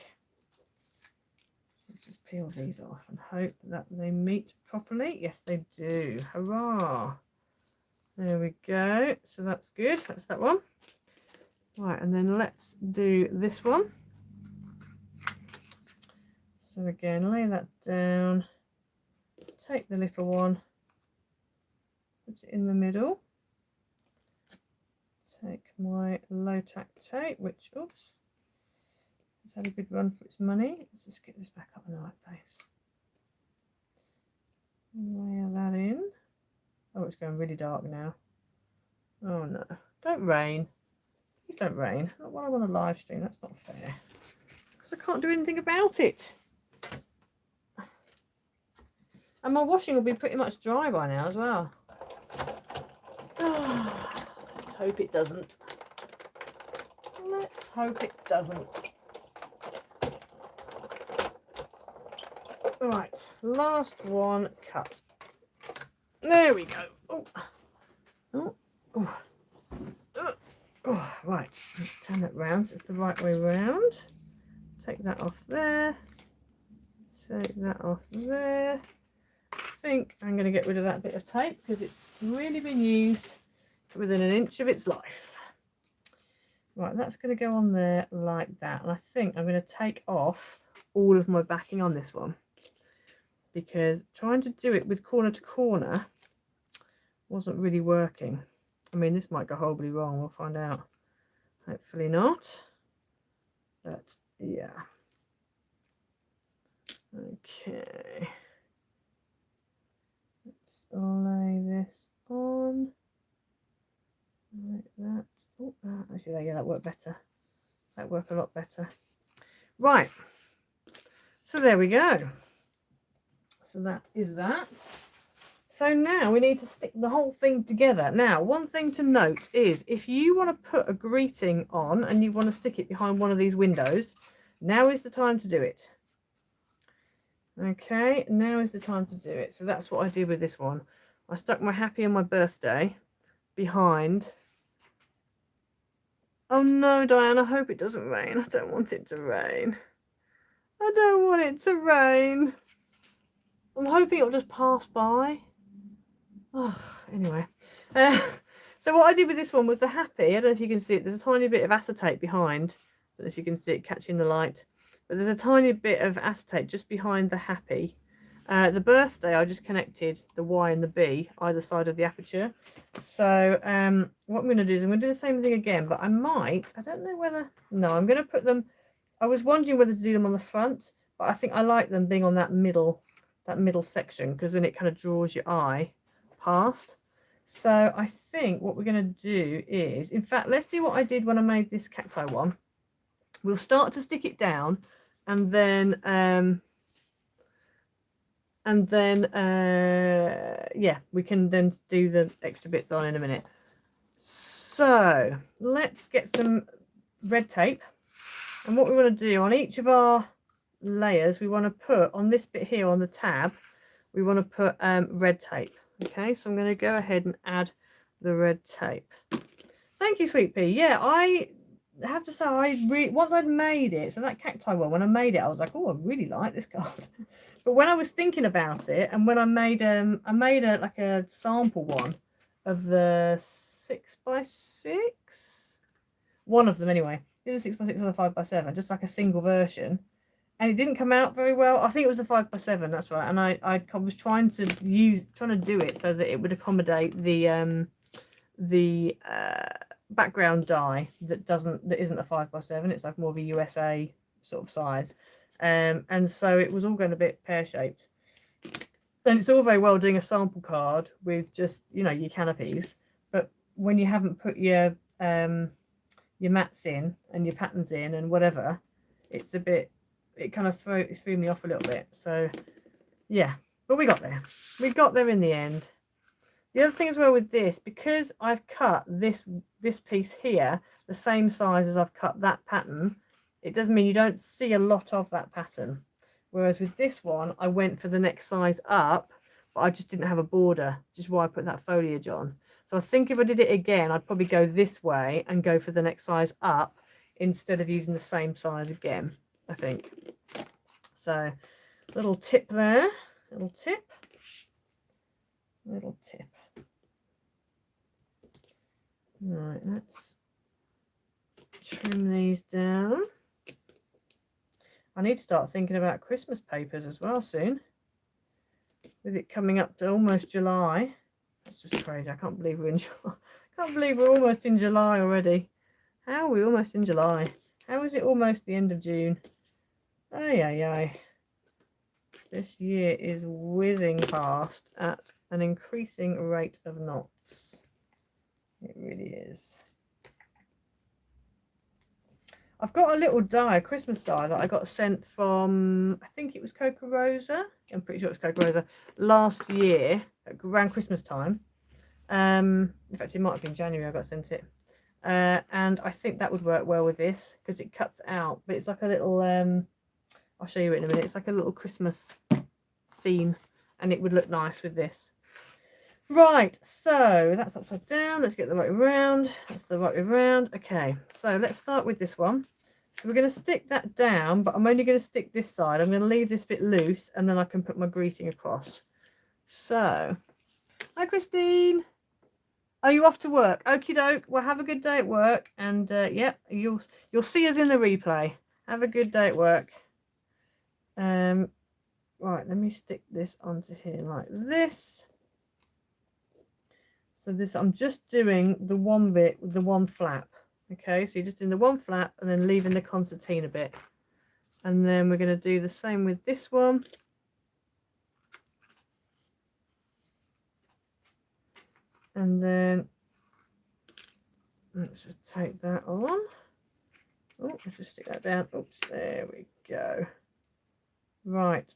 Let's just peel these off and hope that they meet properly. Yes, they do. Hurrah! There we go. So that's good. That's that one. Right, and then let's do this one. So again, lay that down. Take the little one. Put it in the middle. Take my low tack tape, which, oops, it's had a good run for its money. Let's just get this back up in the right place. Layer that in. Oh, it's going really dark now. Oh no, don't rain. Please don't rain. Not while I'm on a live stream, that's not fair. Because I can't do anything about it. And my washing will be pretty much dry by now as well. Hope it doesn't. Let's hope it doesn't. Right, last one cut. There we go. Oh, oh, oh. Oh, right, let's turn it round so it's the right way round. Take that off there. Take that off there. I think I'm going to get rid of that bit of tape because it's really been used to within an inch of its life. Right, that's going to go on there like that. And I think I'm going to take off all of my backing on this one because trying to do it with corner to corner wasn't really working. I mean, this might go horribly wrong. We'll find out. Hopefully not. But yeah. Okay. Let's lay this on like that. Oh, actually, yeah, that worked better. That worked a lot better. Right. So there we go. So that is that. So now we need to stick the whole thing together. Now, one thing to note is if you want to put a greeting on and you want to stick it behind one of these windows, now is the time to do it. Okay, now is the time to do it. So that's what I did with this one. I stuck my happy and my birthday behind. Oh no, Diane, I hope it doesn't rain. I don't want it to rain. I don't want it to rain. I'm hoping it'll just pass by. Oh, anyway. So what I did with this one was the happy. I don't know if you can see it. There's a tiny bit of acetate behind. I don't know if you can see it catching the light. But there's a tiny bit of acetate just behind the happy. The birthday, I just connected the Y and the B either side of the aperture. So what I'm going to do is I'm going to do the same thing again, but I don't know whether, no, I'm going to put them, I was wondering whether to do them on the front, but I think I like them being on that middle section, because then it kind of draws your eye past. So I think what we're going to do is, in fact, let's do what I did when I made this cacti one. We'll start to stick it down, and then yeah, we can then do the extra bits on in a minute. So let's get some red tape, and what we want to do on each of our layers, we want to put on this bit here on the tab, we want to put red tape. Okay, so I'm going to go ahead and add the red tape. Thank you, Sweet Pea. Yeah, I have to say, once I'd made it, so that cacti one, when I made it, I was like, oh, I really like this card. But when I was thinking about it, and when I made like a sample one of the 6x6, one of them anyway, either 6x6 or the 5x7, just like a single version, and it didn't come out very well. I think it was the 5x7, that's right. And I was trying to do it so that it would accommodate the background die that isn't a 5x7. It's like more of a USA sort of size, and so it was all going a bit pear-shaped. And it's all very well doing a sample card with just, you know, your canopies, but when you haven't put your mats in and your patterns in and whatever, it's a bit, it kind of threw me off a little bit. So yeah, but we got there in the end. The other thing as well with this, because I've cut this piece here the same size as I've cut that pattern, it does mean you don't see a lot of that pattern. Whereas with this one, I went for the next size up, but I just didn't have a border, which is why I put that foliage on. So I think if I did it again, I'd probably go this way and go for the next size up instead of using the same size again, I think. So little tip there, little tip. Right, let's trim these down. I need to start thinking about Christmas papers as well soon. With it coming up to almost July. That's just crazy. I can't believe we're in July. I can't believe we're almost in July already. How are we almost in July? How is it almost the end of June? Ay, ay, ay. This year is whizzing past at an increasing rate of knots. It really is. I've got a little die, a Christmas die that I got sent from, I think it was Crqazy. I'm pretty sure it's Crqazy. Last year, around Christmas time. In fact, it might have been January I got sent it. And I think that would work well with this because it cuts out. But it's like a little, I'll show you it in a minute. It's like a little Christmas scene. And it would look nice with this. Right, so that's upside down. Let's get the right way around. That's the right way around. Okay, so let's start with this one. So we're going to stick that down, but I'm only going to stick this side. I'm going to leave this bit loose, and then I can put my greeting across. So, hi Christine. Are you off to work? Okie doke. Well, have a good day at work, and yeah, you'll see us in the replay. Have a good day at work. Right, let me stick this onto here like this. So this, I'm just doing the one bit with the one flap. Okay, so you're just doing the one flap and then leaving the concertina bit. And then we're going to do the same with this one. And then let's just take that on. Oh, let's just stick that down. Oops, there we go. Right.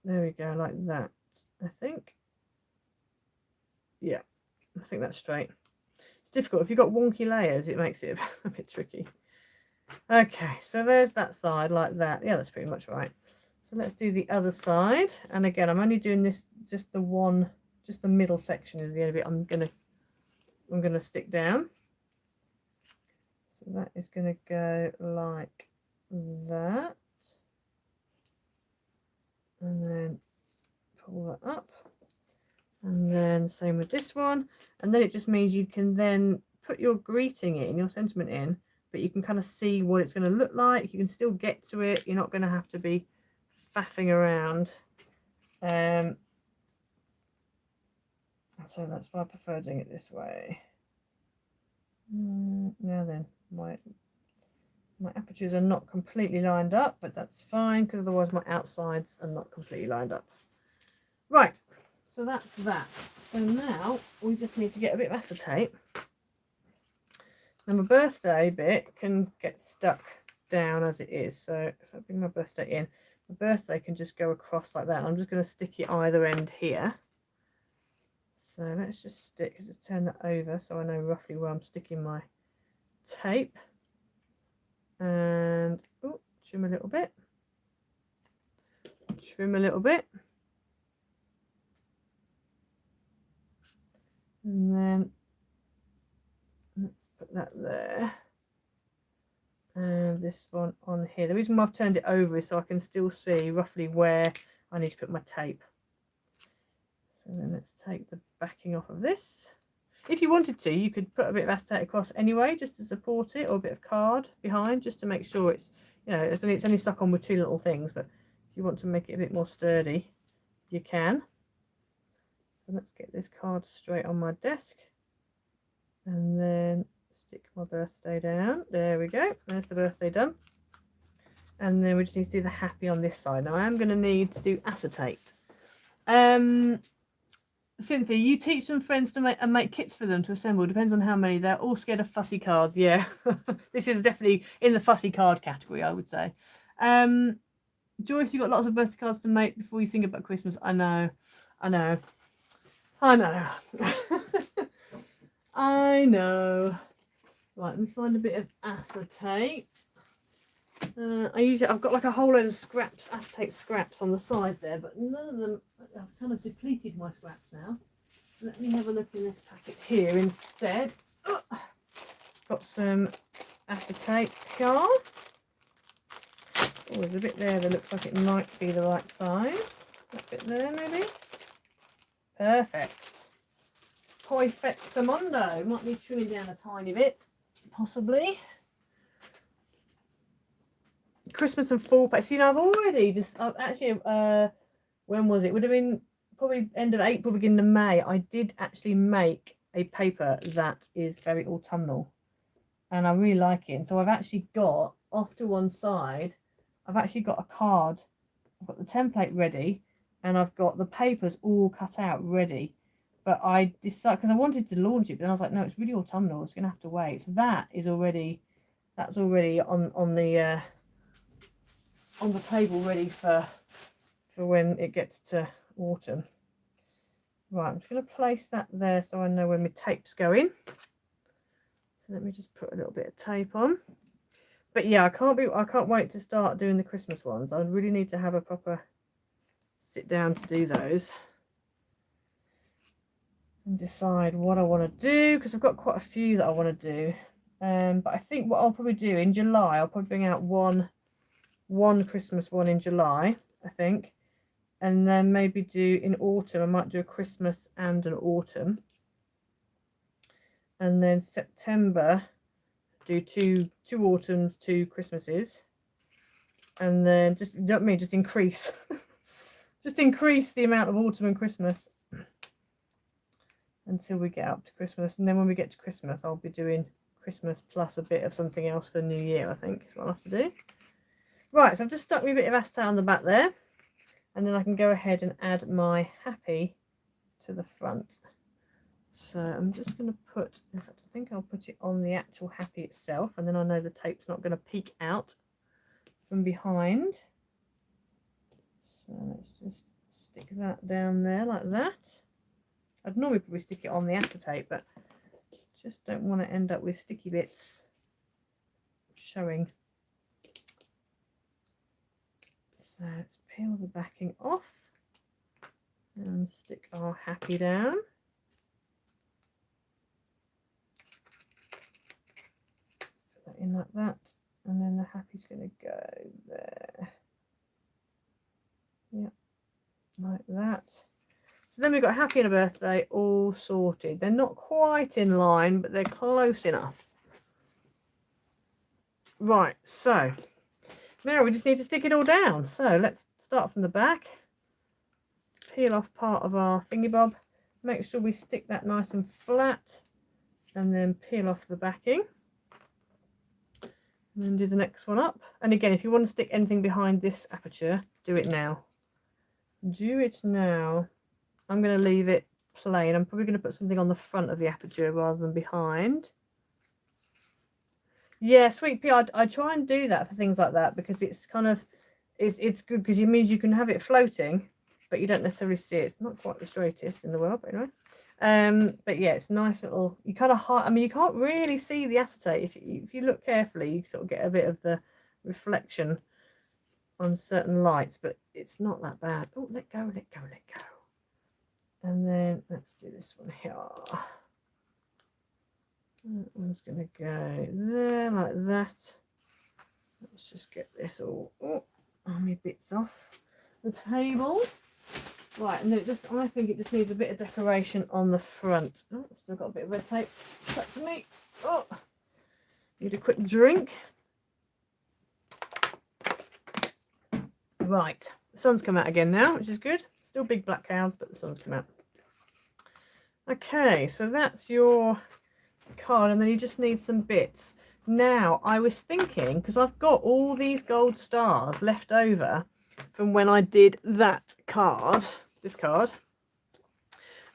There we go, like that, I think. Yeah, I think that's straight. It's difficult. If you've got wonky layers, it makes it a bit tricky. Okay, so there's that side like that. Yeah, that's pretty much right. So let's do the other side. And again, I'm only doing this, just the middle section is the only bit I'm gonna stick down. So that is gonna go like that. And then pull that up. And then same with this one, and then it just means you can then put your greeting in, your sentiment in, but you can kind of see what it's going to look like. You can still get to it. You're not going to have to be faffing around. So that's why I prefer doing it this way. Now then, my apertures are not completely lined up, but that's fine because otherwise my outsides are not completely lined up. Right, so that's that. So now we just need to get a bit of acetate. And my birthday bit can get stuck down as it is. So if I bring my birthday in, my birthday can just go across like that. I'm just going to stick it either end here. So let's just turn that over so I know roughly where I'm sticking my tape. And trim a little bit. Trim a little bit. And then let's put that there. And this one on here. The reason why I've turned it over is so I can still see roughly where I need to put my tape. So then let's take the backing off of this. If you wanted to, you could put a bit of acetate across anyway, just to support it, or a bit of card behind, just to make sure it's, you know, it's only stuck on with two little things. But if you want to make it a bit more sturdy, you can. So let's get this card straight on my desk, and then stick my birthday down. There we go. There's the birthday done. And then we just need to do the happy on this side. Now I am going to need to do acetate. Cynthia, you teach some friends to make kits for them to assemble. Depends on how many. They're all scared of fussy cards. Yeah, this is definitely in the fussy card category, I would say. Joyce, you've got lots of birthday cards to make before you think about Christmas. I know. I know. I know. Right, let me find a bit of acetate. I've got like a whole load of scraps, acetate scraps on the side there, but none of them. I've kind of depleted my scraps now. Let me have a look in this packet here instead. Got some acetate card. Oh, there's a bit there that looks like it might be the right size. That bit there, maybe. Perfect. Perfectamundo. Might need trimming down a tiny bit, possibly. Christmas and fall paper. See, I've already actually when was it? Would have been probably end of April, beginning of May. I did actually make a paper that is very autumnal, and I really like it. And so I've actually got off to one side. I've actually got a card. I've got the template ready, and I've got the papers all cut out ready. But I decided, because I wanted to launch it, but then I was like, no, it's really autumnal. It's going to have to wait. So that's already on the table, ready for when it gets to autumn. Right, I'm just going to place that there so I know when my tape's going. So let me just put a little bit of tape on. But yeah, I can't wait to start doing the Christmas ones. I really need to have a proper sit down to do those and decide what I want to do, because I've got quite a few that I want to do. But I think what I'll probably do in July, I'll probably bring out one Christmas one in July, I think, and then maybe do in autumn. I might do a Christmas and an autumn, and then September do two autumns, 2 Christmases, and then just, you know what I mean, just increase just increase the amount of autumn and Christmas until we get up to Christmas. And then when we get to Christmas, I'll be doing Christmas plus a bit of something else for New Year, I think is what I'll have to do. Right, so I've just stuck me a bit of acetate on the back there, and then I can go ahead and add my happy to the front. So I'm just going to put, in fact, I think I'll put it on the actual happy itself, and then I know the tape's not going to peek out from behind. So let's just stick that down there like that. I'd normally probably stick it on the acetate, but just don't want to end up with sticky bits showing. So let's peel the backing off and stick our happy down. Put that in like that, and then the happy's going to go there. Yep, like that. So then we've got happy and a birthday all sorted. They're not quite in line, but they're close enough. Right, so now we just need to stick it all down. So let's start from the back, peel off part of our thingy bob, make sure we stick that nice and flat, and then peel off the backing. And then do the next one up. And again, if you want to stick anything behind this aperture, do it now. Do it now. I'm going to leave it plain. I'm probably going to put something on the front of the aperture rather than behind. Yeah, sweet pea, I try and do that for things like that because it's kind of, it's good because it means you can have it floating, but you don't necessarily see it. It's not quite the straightest in the world, but anyway. But yeah, it's nice little, you kind of hide, I mean, you can't really see the acetate. If you look carefully, you sort of get a bit of the reflection on certain lights, but it's not that bad. Oh, let go, let go, let go. And then let's do this one here. That one's going to go there like that. Let's just get this all my bits off the table. Right, and then I think it just needs a bit of decoration on the front. Oh, still got a bit of red tape stuck to me. Oh, need a quick drink. Right, the sun's come out again now, which is good. Still big black clouds, but the sun's come out. Okay, so that's your card, and then you just need some bits. Now, I was thinking, because I've got all these gold stars left over from when I did that card, this card,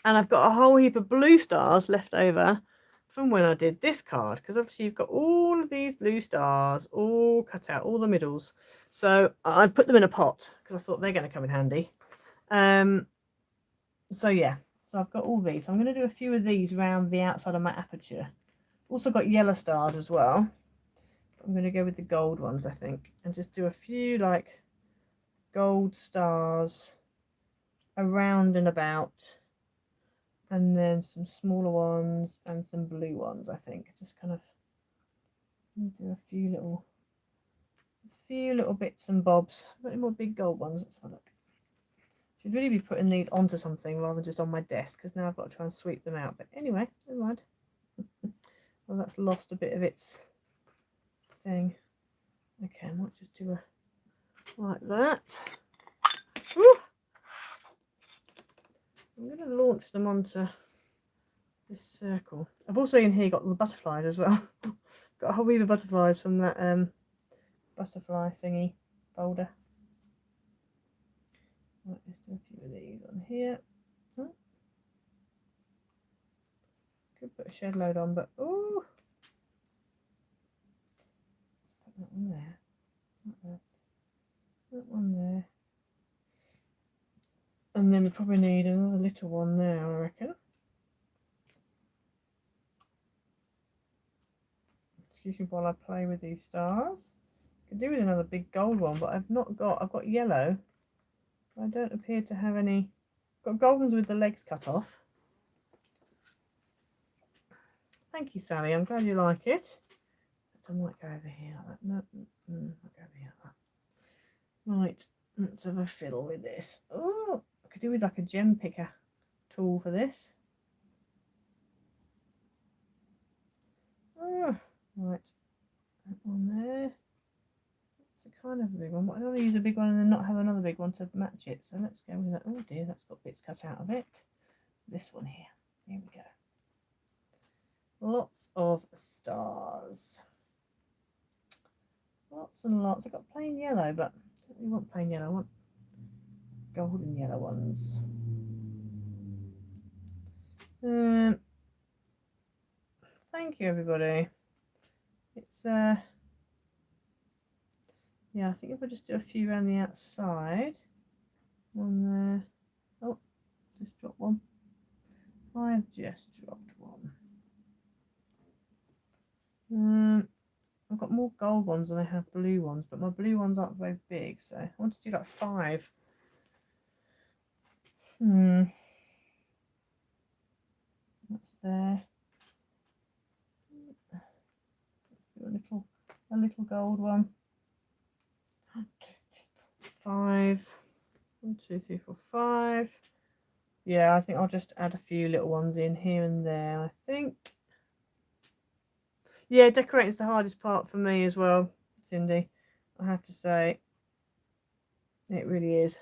and I've got a whole heap of blue stars left over from when I did this card, because obviously you've got all of these blue stars all cut out, all the middles. So I put them in a pot because I thought they're going to come in handy. So yeah, so I've got all these. So I'm going to do a few of these around the outside of my aperture. Also got yellow stars as well. I'm going to go with the gold ones, I think, and just do a few like gold stars around and about, and then some smaller ones and some blue ones. I think just kind of do a few little bits and bobs. Got any more big gold ones? Let's have a look. Should really be putting these onto something rather than just on my desk, because now I've got to try and sweep them out. But anyway, never mind. Well, that's lost a bit of its thing. Okay, I might just do a like that. Woo! I'm going to launch them onto this circle. I've also in here got the butterflies as well. Got a whole heap of butterflies from that butterfly thingy folder. Right, let's do a few of these on here. Oh. Could put a shed load on, but oh, let's put that one there. Like that one there. And then we probably need another little one there, I reckon. Excuse me while I play with these stars. Could do with another big gold one, but I've got yellow. I don't appear to have any. Got gold ones with the legs cut off. Thank you, Sally. I'm glad you like it. I might go over here like that. No, I'll go over here like that. Right, let's have a fiddle with this. Oh, I could do with like a gem picker tool for this. Oh, right, that one there. It's a kind of big one, but I don't want to use a big one and then not have another big one to match it. So let's go with that. Oh dear, that's got bits cut out of it. This one here. Here we go. Lots of stars. Lots and lots. I've got plain yellow, but I don't really want plain yellow. I want golden yellow ones. Thank you, everybody. It's yeah, I think if I just do a few around the outside. One there. Oh, just dropped one. I've just dropped one. I've got more gold ones than I have blue ones, but my blue ones aren't very big, so I want to do like 5. That's there. Let's do a little gold one. 5. 1, 2, 3, 4, 5. Yeah, I think I'll just add a few little ones in here and there, I think. Yeah, decorating is the hardest part for me as well, Cindy, I have to say. It really is.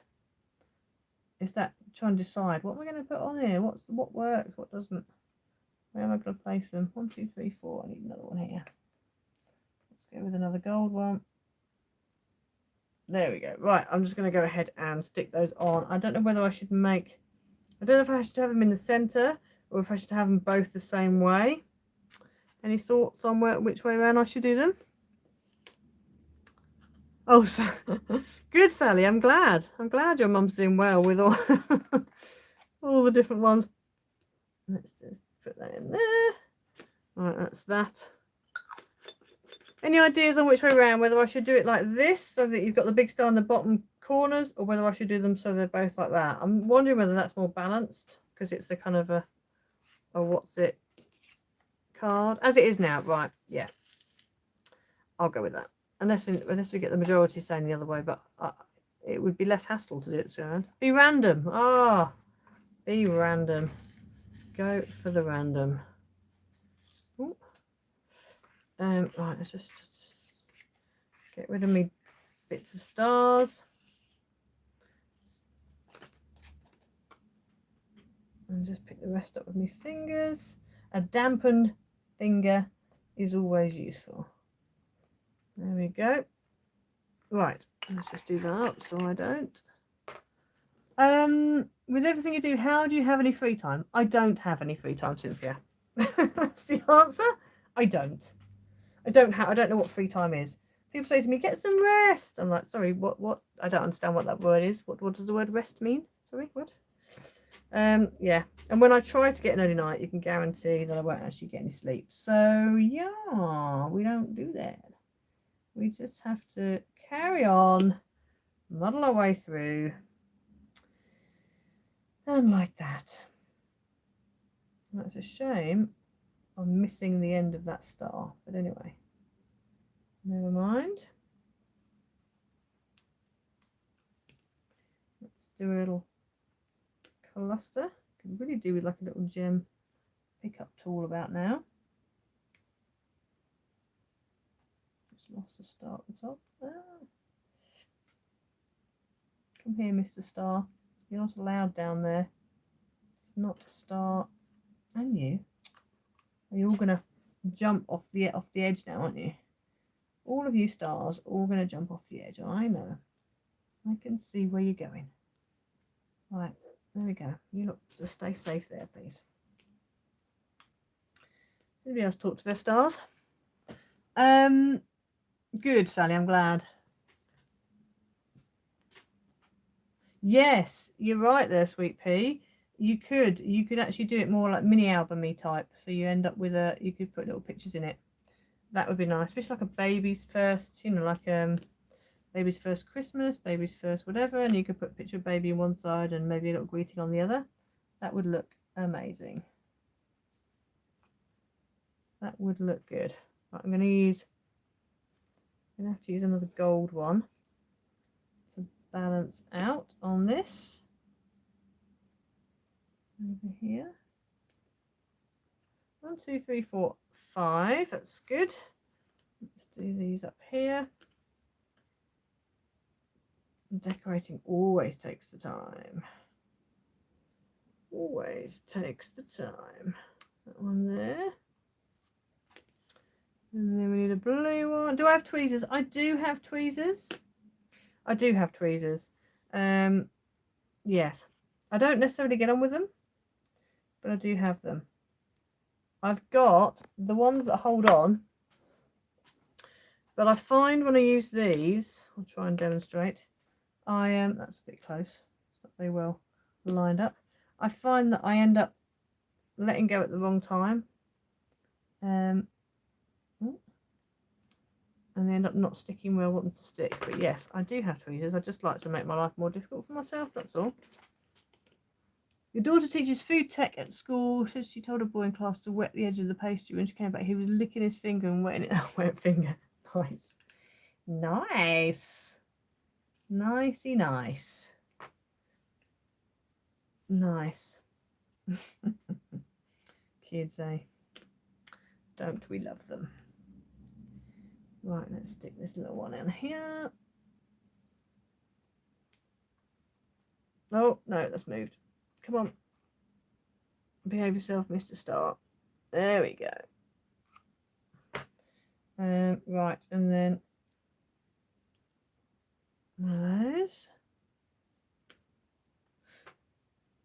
It's that trying to decide what am I going to put on here? What works? What doesn't? Where am I going to place them? 1, 2, 3, 4. I need another one here. Let's go with another gold one. There we go. Right, I'm just going to go ahead and stick those on. I don't know whether I should make... I don't know if I should have them in the centre or if I should have them both the same way. Any thoughts on which way around I should do them? Oh, good, Sally. I'm glad. I'm glad your mum's doing well with all, all the different ones. Let's just put that in there. Right, that's that. Any ideas on which way around? Whether I should do it like this so that you've got the big star in the bottom corners, or whether I should do them so they're both like that. I'm wondering whether that's more balanced because it's a kind of a what's it card as it is now. Right, yeah, I'll go with that. Unless we get the majority saying the other way, but it would be less hassle to do it this round. Be random. Ah, be random. Go for the random. Ooh. Right, let's just get rid of me bits of stars. And just pick the rest up with my fingers. A dampened finger is always useful. There we go. Right, let's just do that up so I don't. With everything you do, how do you have any free time? I don't have any free time, Cynthia. That's the answer. I don't know what free time is. People say to me, get some rest. I'm like, sorry, what? I don't understand what that word is. What does the word rest mean? Sorry, what? Yeah. And when I try to get an early night, you can guarantee that I won't actually get any sleep. So yeah, we don't do that. We just have to carry on, muddle our way through. And like that. That's a shame. I'm missing the end of that star. But anyway, never mind. Let's do a little cluster. Could really do with like a little gem pickup tool about now. Just lost a star at the top. Ah. Come here, Mr. Star. You're not allowed down there. It's not a star. And you? Are you all gonna jump off the edge now, aren't you? All of you stars all gonna jump off the edge. I know. I can see where you're going. Right, there we go. You look, just stay safe there, please. Anybody else talk to their stars? Good, Sally, I'm glad. Yes, you're right there, Sweet Pea. You could actually do it more like mini album-y type. So you end up with you could put little pictures in it. That would be nice, especially like a baby's first, you know, like baby's first Christmas, baby's first whatever, and you could put a picture of baby on one side and maybe a little greeting on the other. That would look amazing. That would look good. Right, I'm going to have to use another gold one to balance out on this. Over here. 1, 2, 3, 4, 5. That's good. Let's do these up here. Decorating always takes the time. Always takes the time. That one there. And then we need a blue one. Do I have tweezers? I do have tweezers. I do have tweezers. Yes. I don't necessarily get on with them, but I do have them. I've got the ones that hold on, but I find when I use these, I'll try and demonstrate. That's a bit close. It's not very well lined up. I find that I end up letting go at the wrong time. And they end up not sticking where I want them to stick. But yes, I do have tweezers. I just like to make my life more difficult for myself, that's all. Your daughter teaches food tech at school. Says she told a boy in class to wet the edge of the pastry. When she came back, he was licking his finger and wetting it. Wet finger. Nice. Nice. Nicey nice. Nice. Kids, eh? Don't we love them? Right, let's stick this little one in here. Oh, no, that's moved. Come on. Behave yourself, Mr. Star. There we go. Right, and then one of those.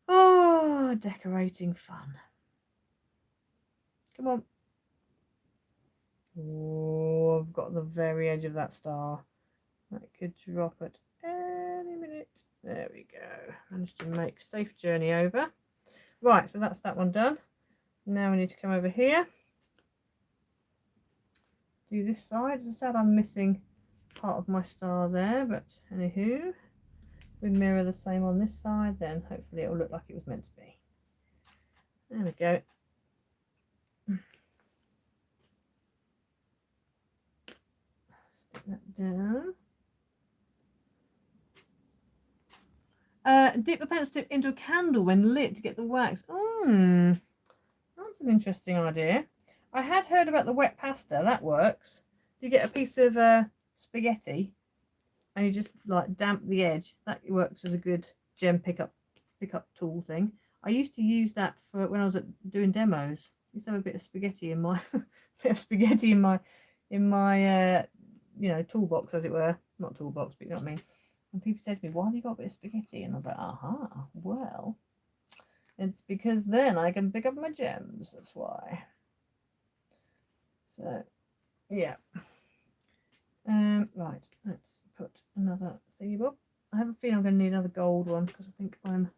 Oh, decorating fun. Come on. Oh, I've got the very edge of that star. That could drop at any minute. There we go. Managed to make safe journey over. Right, so that's that one done. Now we need to come over here. Do this side. As I said, I'm missing part of my star there, but anywho, we mirror the same on this side, then hopefully it will look like it was meant to be. There we go. Stick that down. Dip the pencil tip into a candle when lit to get the wax. That's an interesting idea. I had heard about the wet pasta. That works. You get a piece of spaghetti and you just like damp the edge. That works as a good gem pickup tool thing. I used to use that for when I was doing demos. I used to have a bit of spaghetti in my you know, toolbox, as it were. Not toolbox, but you know what I mean. And people said to me, why have you got a bit of spaghetti? And I was like, aha, well, it's because then I can pick up my gems. That's why. So, yeah. Right, let's put another thingy bob. I have a feeling I'm going to need another gold one because I think I'm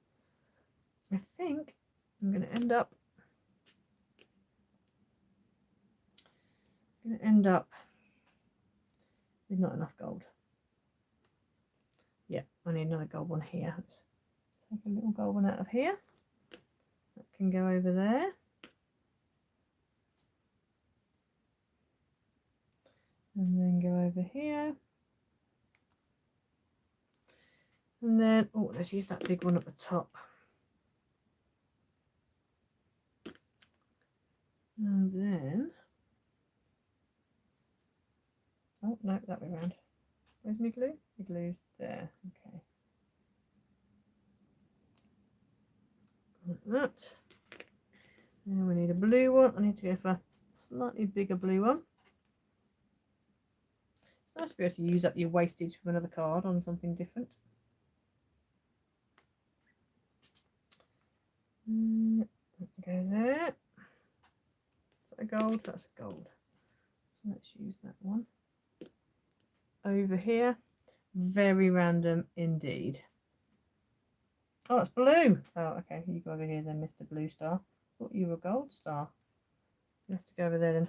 going to end up with not enough gold. Yeah, I need another gold one here. Let's take a little gold one out of here. That can go over there. And then go over here. And then, oh, let's use that big one at the top. And then, oh, no, that way around. Where's my glue? The glue's there. Okay. Like that. Now we need a blue one. I need to go for a slightly bigger blue one. It's nice to be able to use up your wastage from another card on something different. Go there. Is that a gold? That's a gold. So let's use that one. Over here. Very random indeed. Oh, it's blue. Oh, okay. You go over here then, Mr. Blue Star. Thought you were a gold star. You have to go over there then.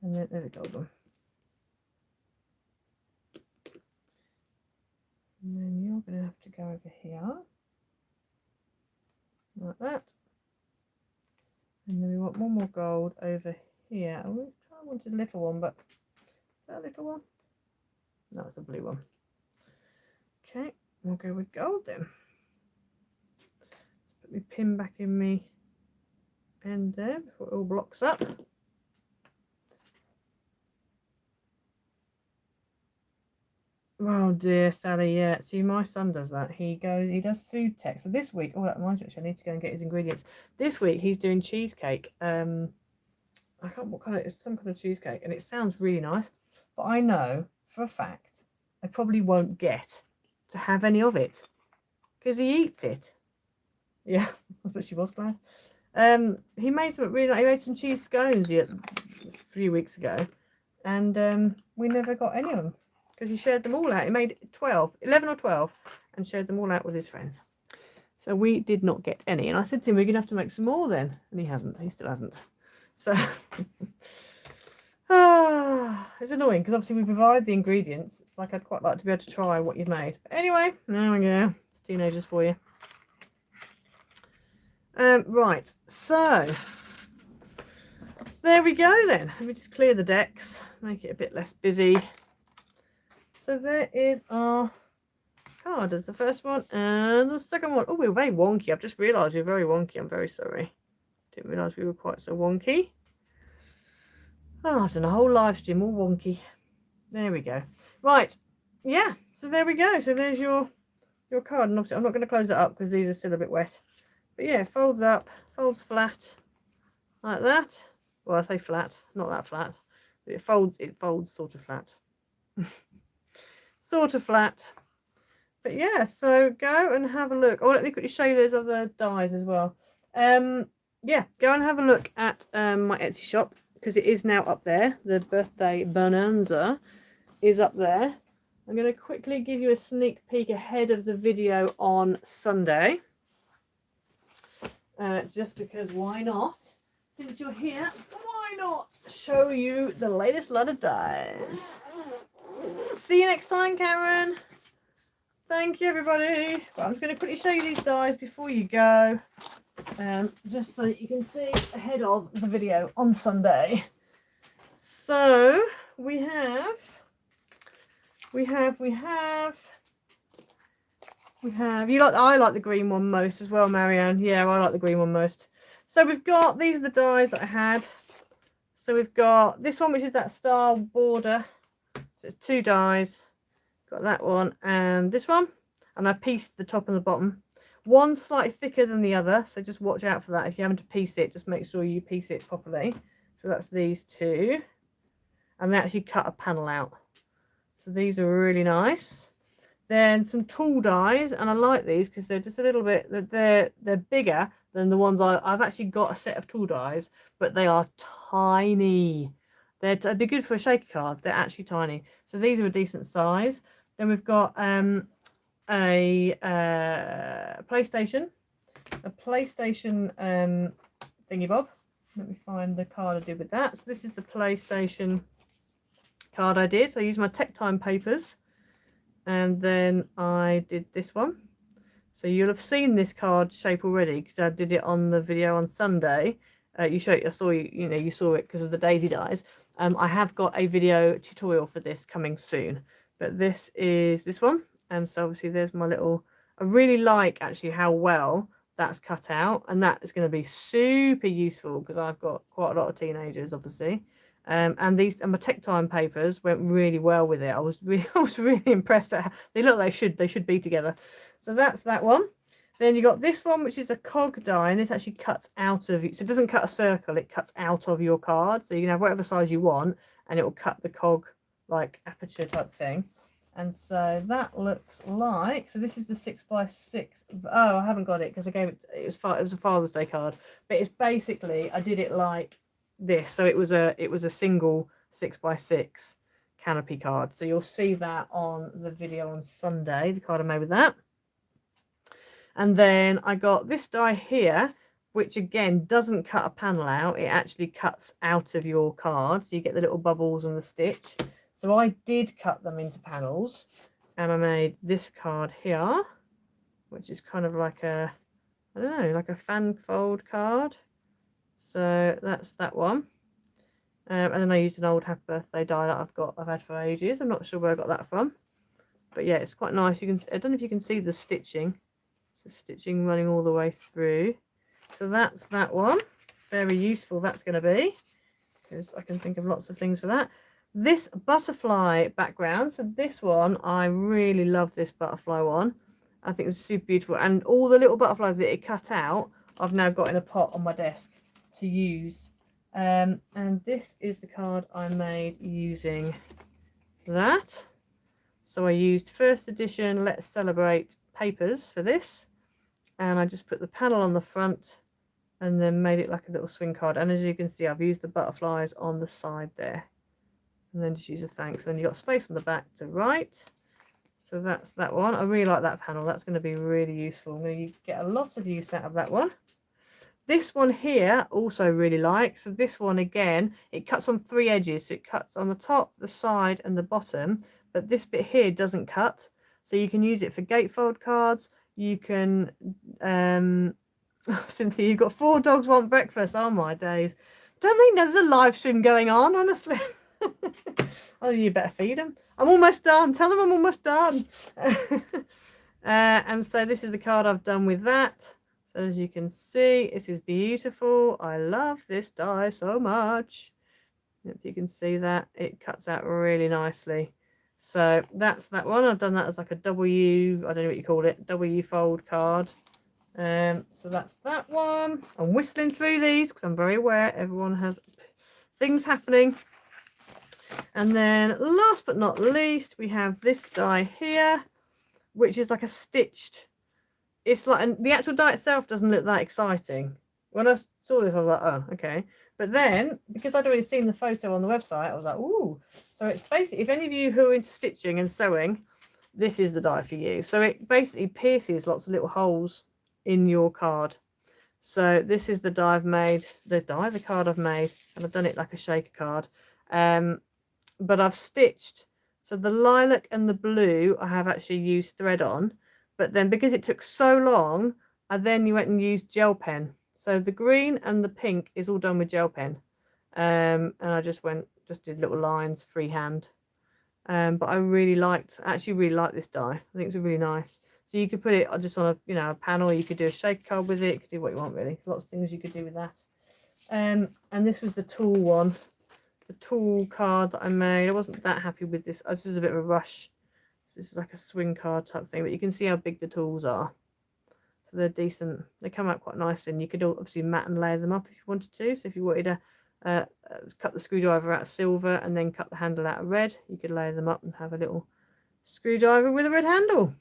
And then there's a gold one. And then you're going to have to go over here. Like that. And then we want one more gold over here. I wanted a little one, but is that a little one? No, it's a blue one. Okay, we'll go with gold then. Let's put my pin back in me end there before it all blocks up. Oh dear, Sally, yeah. See, my son does that. He does food tech. So this week, oh, that reminds me, actually, I need to go and get his ingredients. This week, he's doing cheesecake. I can't, what kind of, it's some kind of cheesecake, and it sounds really nice. But I know for a fact I probably won't get to have any of it because he eats it. Yeah, but she was glad. He made some really nice, he made some cheese scones a few weeks ago, and we never got any of them. Because he shared them all out. He made 11 or 12 and shared them all out with his friends. So we did not get any. And I said to him, we're going to have to make some more then. And he hasn't. He still hasn't. So it's annoying because obviously we provide the ingredients. It's like I'd quite like to be able to try what you've made. But anyway, there we go. It's teenagers for you. Right. So there we go then. Let me just clear the decks. Make it a bit less busy. So there is our card as the first one and the second one. Oh, we're very wonky. I've just realised we're very wonky. I'm very sorry. Didn't realise we were quite so wonky. Oh, I've done a whole live stream all wonky. There we go. Right. Yeah. So there we go. So there's your your card. And obviously I'm not going to close it up because these are still a bit wet. But yeah, it folds up, folds flat like that. Well, I say flat, not that flat. But it folds sort of flat. Sort of flat. But yeah, so go and have a look. Oh, let me quickly show you those other dies as well. Yeah, go and have a look at my Etsy shop because it is now up there. The birthday Bonanza is up there. I'm going to quickly give you a sneak peek ahead of the video on Sunday. Just because why not? Since you're here, why not show you the latest lot of dies? See you next time, Karen. Thank you, everybody. Well, I'm just going to quickly show you these dies before you go. Just so that you can see ahead of the video on Sunday. So we have I like the green one most as well, Marianne. Yeah, I like the green one most. So we've got, these are the dies that I had. So we've got this one, which is that star border. So it's 2 dies. Got that one and this one. And I pieced the top and the bottom. One's slightly thicker than the other, so just watch out for that. If you're having to piece it, just make sure you piece it properly. So that's these 2. And they actually cut a panel out. So these are really nice. Then some tool dies, and I like these because they're just a little bit, they're bigger than the ones I've actually got a set of tool dies, but they are tiny. They're good for a shaker card. They're actually tiny. So these are a decent size. Then we've got a PlayStation thingy bob. Let me find the card I did with that. So this is the PlayStation card I did. So I used my Tech Time papers. And then I did this one. So you'll have seen this card shape already because I did it on the video on Sunday. You saw it because of the daisy dies. I have got a video tutorial for this coming soon. But this is this one. And so obviously there's my little, I really like actually how well that's cut out. And that is going to be super useful because I've got quite a lot of teenagers, obviously. And my Tech Time papers went really well with it. I was really impressed at how they look. They should be together. So that's that one. Then you got this one, which is a cog die, and this actually cuts out of you. So it doesn't cut a circle; it cuts out of your card. So you can have whatever size you want, and it will cut the cog like aperture type thing. And so that looks like. So this is the 6x6. Oh, I haven't got it because I gave it. It was a Father's Day card, but it's basically I did it like this. So it was a single 6x6 canopy card. So you'll see that on the video on Sunday, the card I made with that. And then I got this die here, which again doesn't cut a panel out. It actually cuts out of your card. So you get the little bubbles and the stitch. So I did cut them into panels, and I made this card here, which is kind of like a, I don't know, like a fan fold card. So that's that one. And then I used an old Happy Birthday die that I've had for ages. I'm not sure where I got that from, but yeah, it's quite nice. You can, I don't know if you can see the stitching. So stitching running all the way through. So that's that one. Very useful that's going to be, because I can think of lots of things for that. This butterfly background. So this one, I really love this butterfly one. I think it's super beautiful, and all the little butterflies that it cut out, I've now got in a pot on my desk to use. And this is the card I made using that. So I used first edition Let's Celebrate papers for this, and I just put the panel on the front and then made it like a little swing card. And as you can see, I've used the butterflies on the side there, and then just use a thanks. And then you've got space on the back to write. So that's that one. I really like that panel. That's going to be really useful. I'm going to get a lot of use out of that one. This one here also really like. So this one again, it cuts on 3 edges. So it cuts on the top, the side and the bottom, but this bit here doesn't cut. So you can use it for gatefold cards. You can Cynthia, you've got 4 dogs want breakfast. Oh my days. Don't think there's a live stream going on, honestly. Oh, you better feed them. I'm almost done. Tell them I'm almost done. And so this is the card I've done with that. So as you can see, this is beautiful. I love this die so much. If you can see that, it cuts out really nicely. So that's that one. I've done that as like a W, I don't know what you call it, W fold card. So that's that one. I'm whistling through these because I'm very aware everyone has things happening. And then last but not least, we have this die here, which is like a stitched, it's like, the actual die itself doesn't look that exciting. When I saw this, I was like, oh, okay. But then, because I'd already seen the photo on the website, I was like, ooh. So it's basically, if any of you who are into stitching and sewing, this is the die for you. So it basically pierces lots of little holes in your card. So this is the die I've made, the card I've made, and I've done it like a shaker card. But I've stitched, so the lilac and the blue I have actually used thread on, but then because it took so long, I then went and used gel pen. So the green and the pink is all done with gel pen. And I just did little lines freehand. But I actually really like this die. I think it's really nice. So you could put it just on a panel. You could do a shaker card with it. You could do what you want, really. There's lots of things you could do with that. And this was the tool one, the tool card that I made. I wasn't that happy with this. This was a bit of a rush. This is like a swing card type thing, but you can see how big the tools are. So they're decent. They come out quite nicely, and you could obviously mat and layer them up if you wanted to. So if you wanted to cut the screwdriver out of silver and then cut the handle out of red, you could layer them up and have a little screwdriver with a red handle.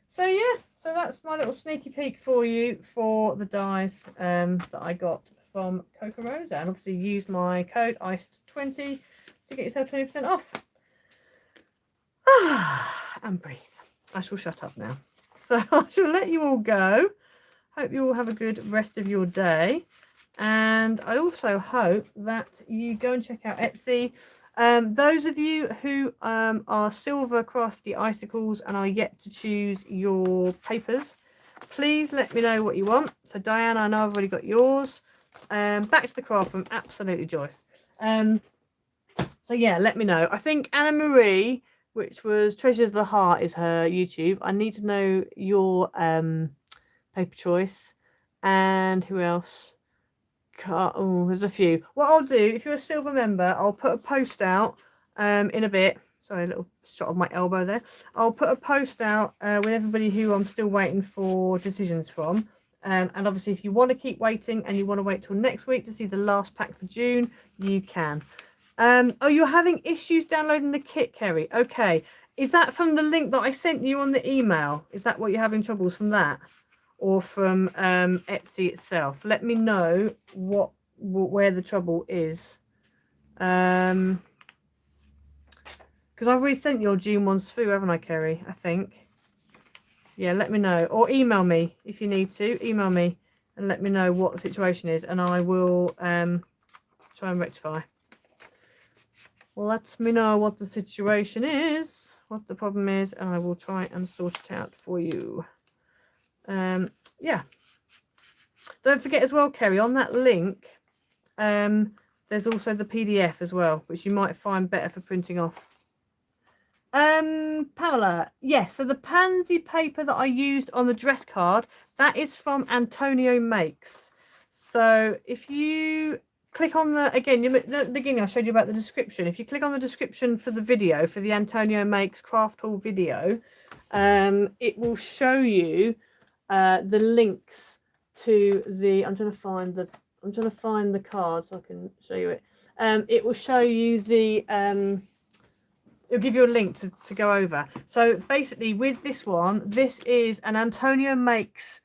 So yeah, so that's my little sneaky peek for you for the dies that I got from Crqazy, and obviously use my code ICED20 to get yourself 20% off. And breathe. I shall shut up now. So I shall let you all go. Hope you all have a good rest of your day. And I also hope that you go and check out Etsy. Those of you who are silver crafty icicles and are yet to choose your papers, please let me know what you want. So Diana, I know I've already got yours. Back to the craft room, absolutely Joyce. So yeah, let me know. I think Anna Marie, which was Treasures of the Heart, is her YouTube. I need to know your paper choice. And who else? Oh, there's a few. What I'll do, if you're a silver member, I'll put a post out in a bit. Sorry, a little shot of my elbow there. I'll put a post out with everybody who I'm still waiting for decisions from. And obviously, if you want to keep waiting and you want to wait till next week to see the last pack for June, you can. Oh, you're having issues downloading the kit, Kerry. Okay. Is that from the link that I sent you on the email? Is that what you're having troubles from that? Or from Etsy itself? Let me know where the trouble is. Because I've already sent your June ones through, haven't I, Kerry? I think. Yeah, let me know. Or email me if you need to. Email me and let me know what the situation is, and I will try and rectify. Let me know what the situation is, what the problem is, and I will try and sort it out for you. Yeah. Don't forget as well, Kerry, on that link, there's also the PDF as well, which you might find better for printing off. Pamela, yeah, so the pansy paper that I used on the dress card, that is from Antonio Makes. So if you click on the, again, at the beginning I showed you about the description. If you click on the description for the video, for the Antonio Makes craft haul video, it will show you the links to the, I'm trying to find the card so I can show you it. It will show you the it'll give you a link to go over. So basically with this one, this is an Antonio Makes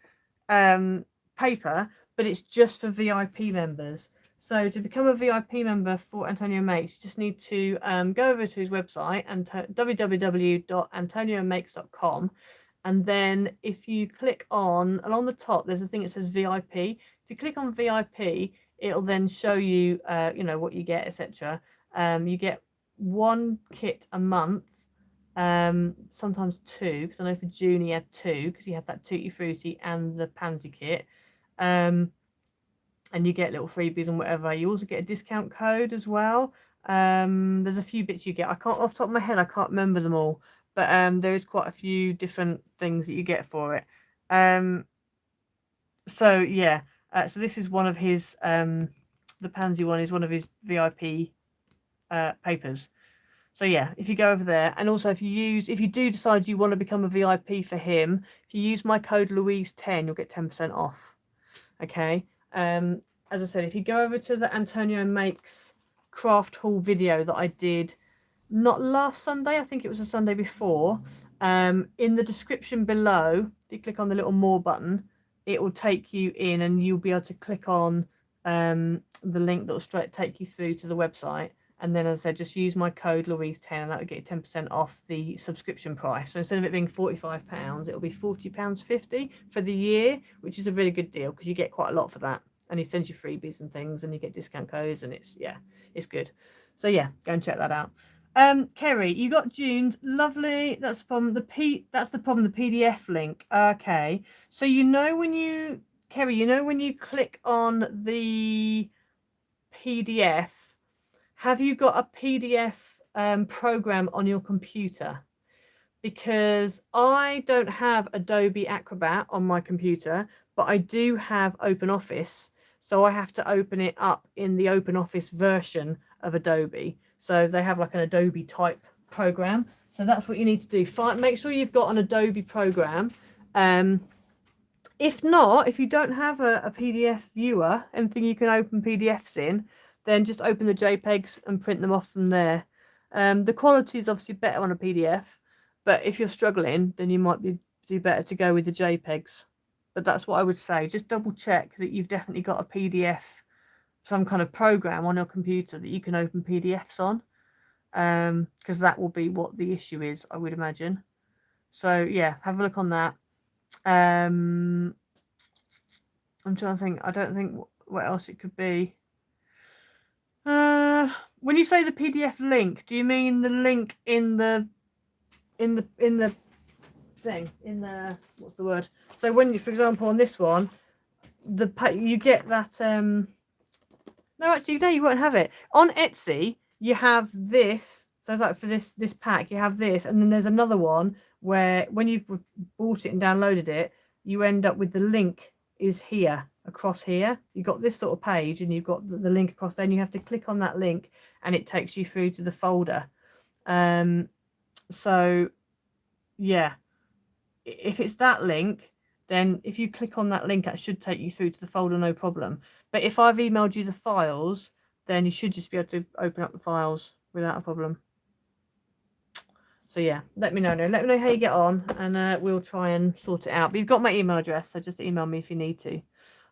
paper, but it's just for VIP members. So to become a VIP member for Antonio Makes, you just need to go over to his website and www.antoniomakes.com. And then if you click on, along the top, there's a thing that says VIP. If you click on VIP, it'll then show you, you know, what you get, etc. You get one kit a month, sometimes two, because I know for June he had two, because he had that Tutti Frutti and the Pansy kit. And you get little freebies and whatever. You also get a discount code as well. There's a few bits you get. I can't, off the top of my head, I can't remember them all. But there is quite a few different things that you get for it. So yeah, so this is one of his, the Pansy one is one of his VIP papers. So yeah, if you go over there, and also if you do decide you want to become a VIP for him, if you use my code Louise10, you'll get 10% off. Okay. As I said, if you go over to the Antonio Makes craft haul video that I did, not last Sunday, I think it was the Sunday before, in the description below, if you click on the little more button, it will take you in and you'll be able to click on the link that will straight take you through to the website. And then, as I said, just use my code Louise10 and that will get you 10% off the subscription price. So instead of it being £45, it'll be £40.50 for the year, which is a really good deal because you get quite a lot for that. And he sends you freebies and things and you get discount codes and it's good. So yeah, go and check that out. Kerry, you got June's. Lovely. That's from the PDF link. Okay. So Kerry, when you click on the PDF, have you got a PDF program on your computer? Because I don't have Adobe Acrobat on my computer, but I do have OpenOffice. So I have to open it up in the OpenOffice version of Adobe. So they have like an Adobe type program. So that's what you need to do. Make sure you've got an Adobe program. If not, if you don't have a PDF viewer, anything you can open PDFs in, then just open the JPEGs and print them off from there. The quality is obviously better on a PDF, but if you're struggling, then you might do better to go with the JPEGs. But that's what I would say. Just double check that you've definitely got a PDF, some kind of program on your computer that you can open PDFs on, because that will be what the issue is, I would imagine. So yeah, have a look on that. I'm trying to think. I don't think what else it could be. When you say the PDF link, do you mean the link in the thing, what's the word? So when you, for example, on this one, you get that. No, actually, no, you won't have it on Etsy. You have this. So like for this pack, you have this, and then there's another one where when you've bought it and downloaded it, you end up with the link is here, across here. You've got this sort of page and you've got the link across there, and you have to click on that link and it takes you through to the folder. So yeah, if it's that link, then if you click on that link, that should take you through to the folder, no problem. But if I've emailed you the files, then you should just be able to open up the files without a problem. So yeah, let me know how you get on, and we'll try and sort it out. But you've got my email address, so just email me if you need to.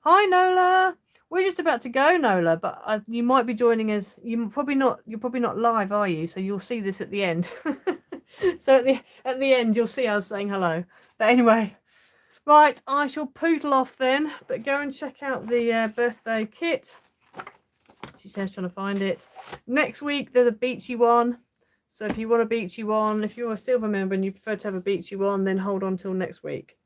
Hi Nola, we're just about to go, Nola, but you might be joining us. You're probably not live, are you? So you'll see this at the end. So at the end, you'll see us saying hello. But anyway, right, I shall poodle off then. But go and check out the birthday kit. She says trying to find it. Next week there's a beachy one. So if you want a beachy one, if you're a silver member and you prefer to have a beachy one, then hold on till next week.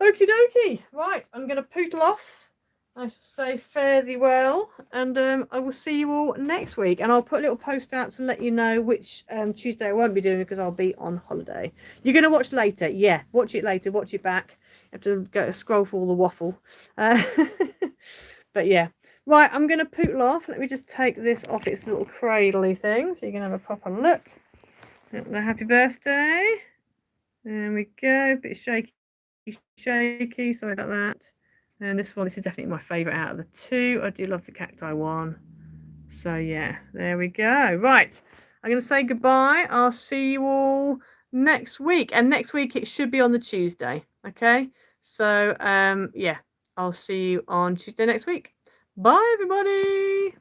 Okie dokie. Right, I'm going to poodle off. I shall say fare thee well, and I will see you all next week. And I'll put a little post out to let you know which Tuesday I won't be doing because I'll be on holiday. You're going to watch later? Yeah, watch it later. Watch it back. You have to go scroll through all the waffle. But yeah. Right, I'm going to poodle off. Let me just take this off its little cradly thing so you can have a proper look at the happy birthday. There we go. Bit shaky. Sorry about that. And this is definitely my favourite out of the two. I do love the cacti one. So yeah, there we go. Right, I'm going to say goodbye. I'll see you all next week. And next week it should be on the Tuesday. Okay? So yeah, I'll see you on Tuesday next week. Bye, everybody.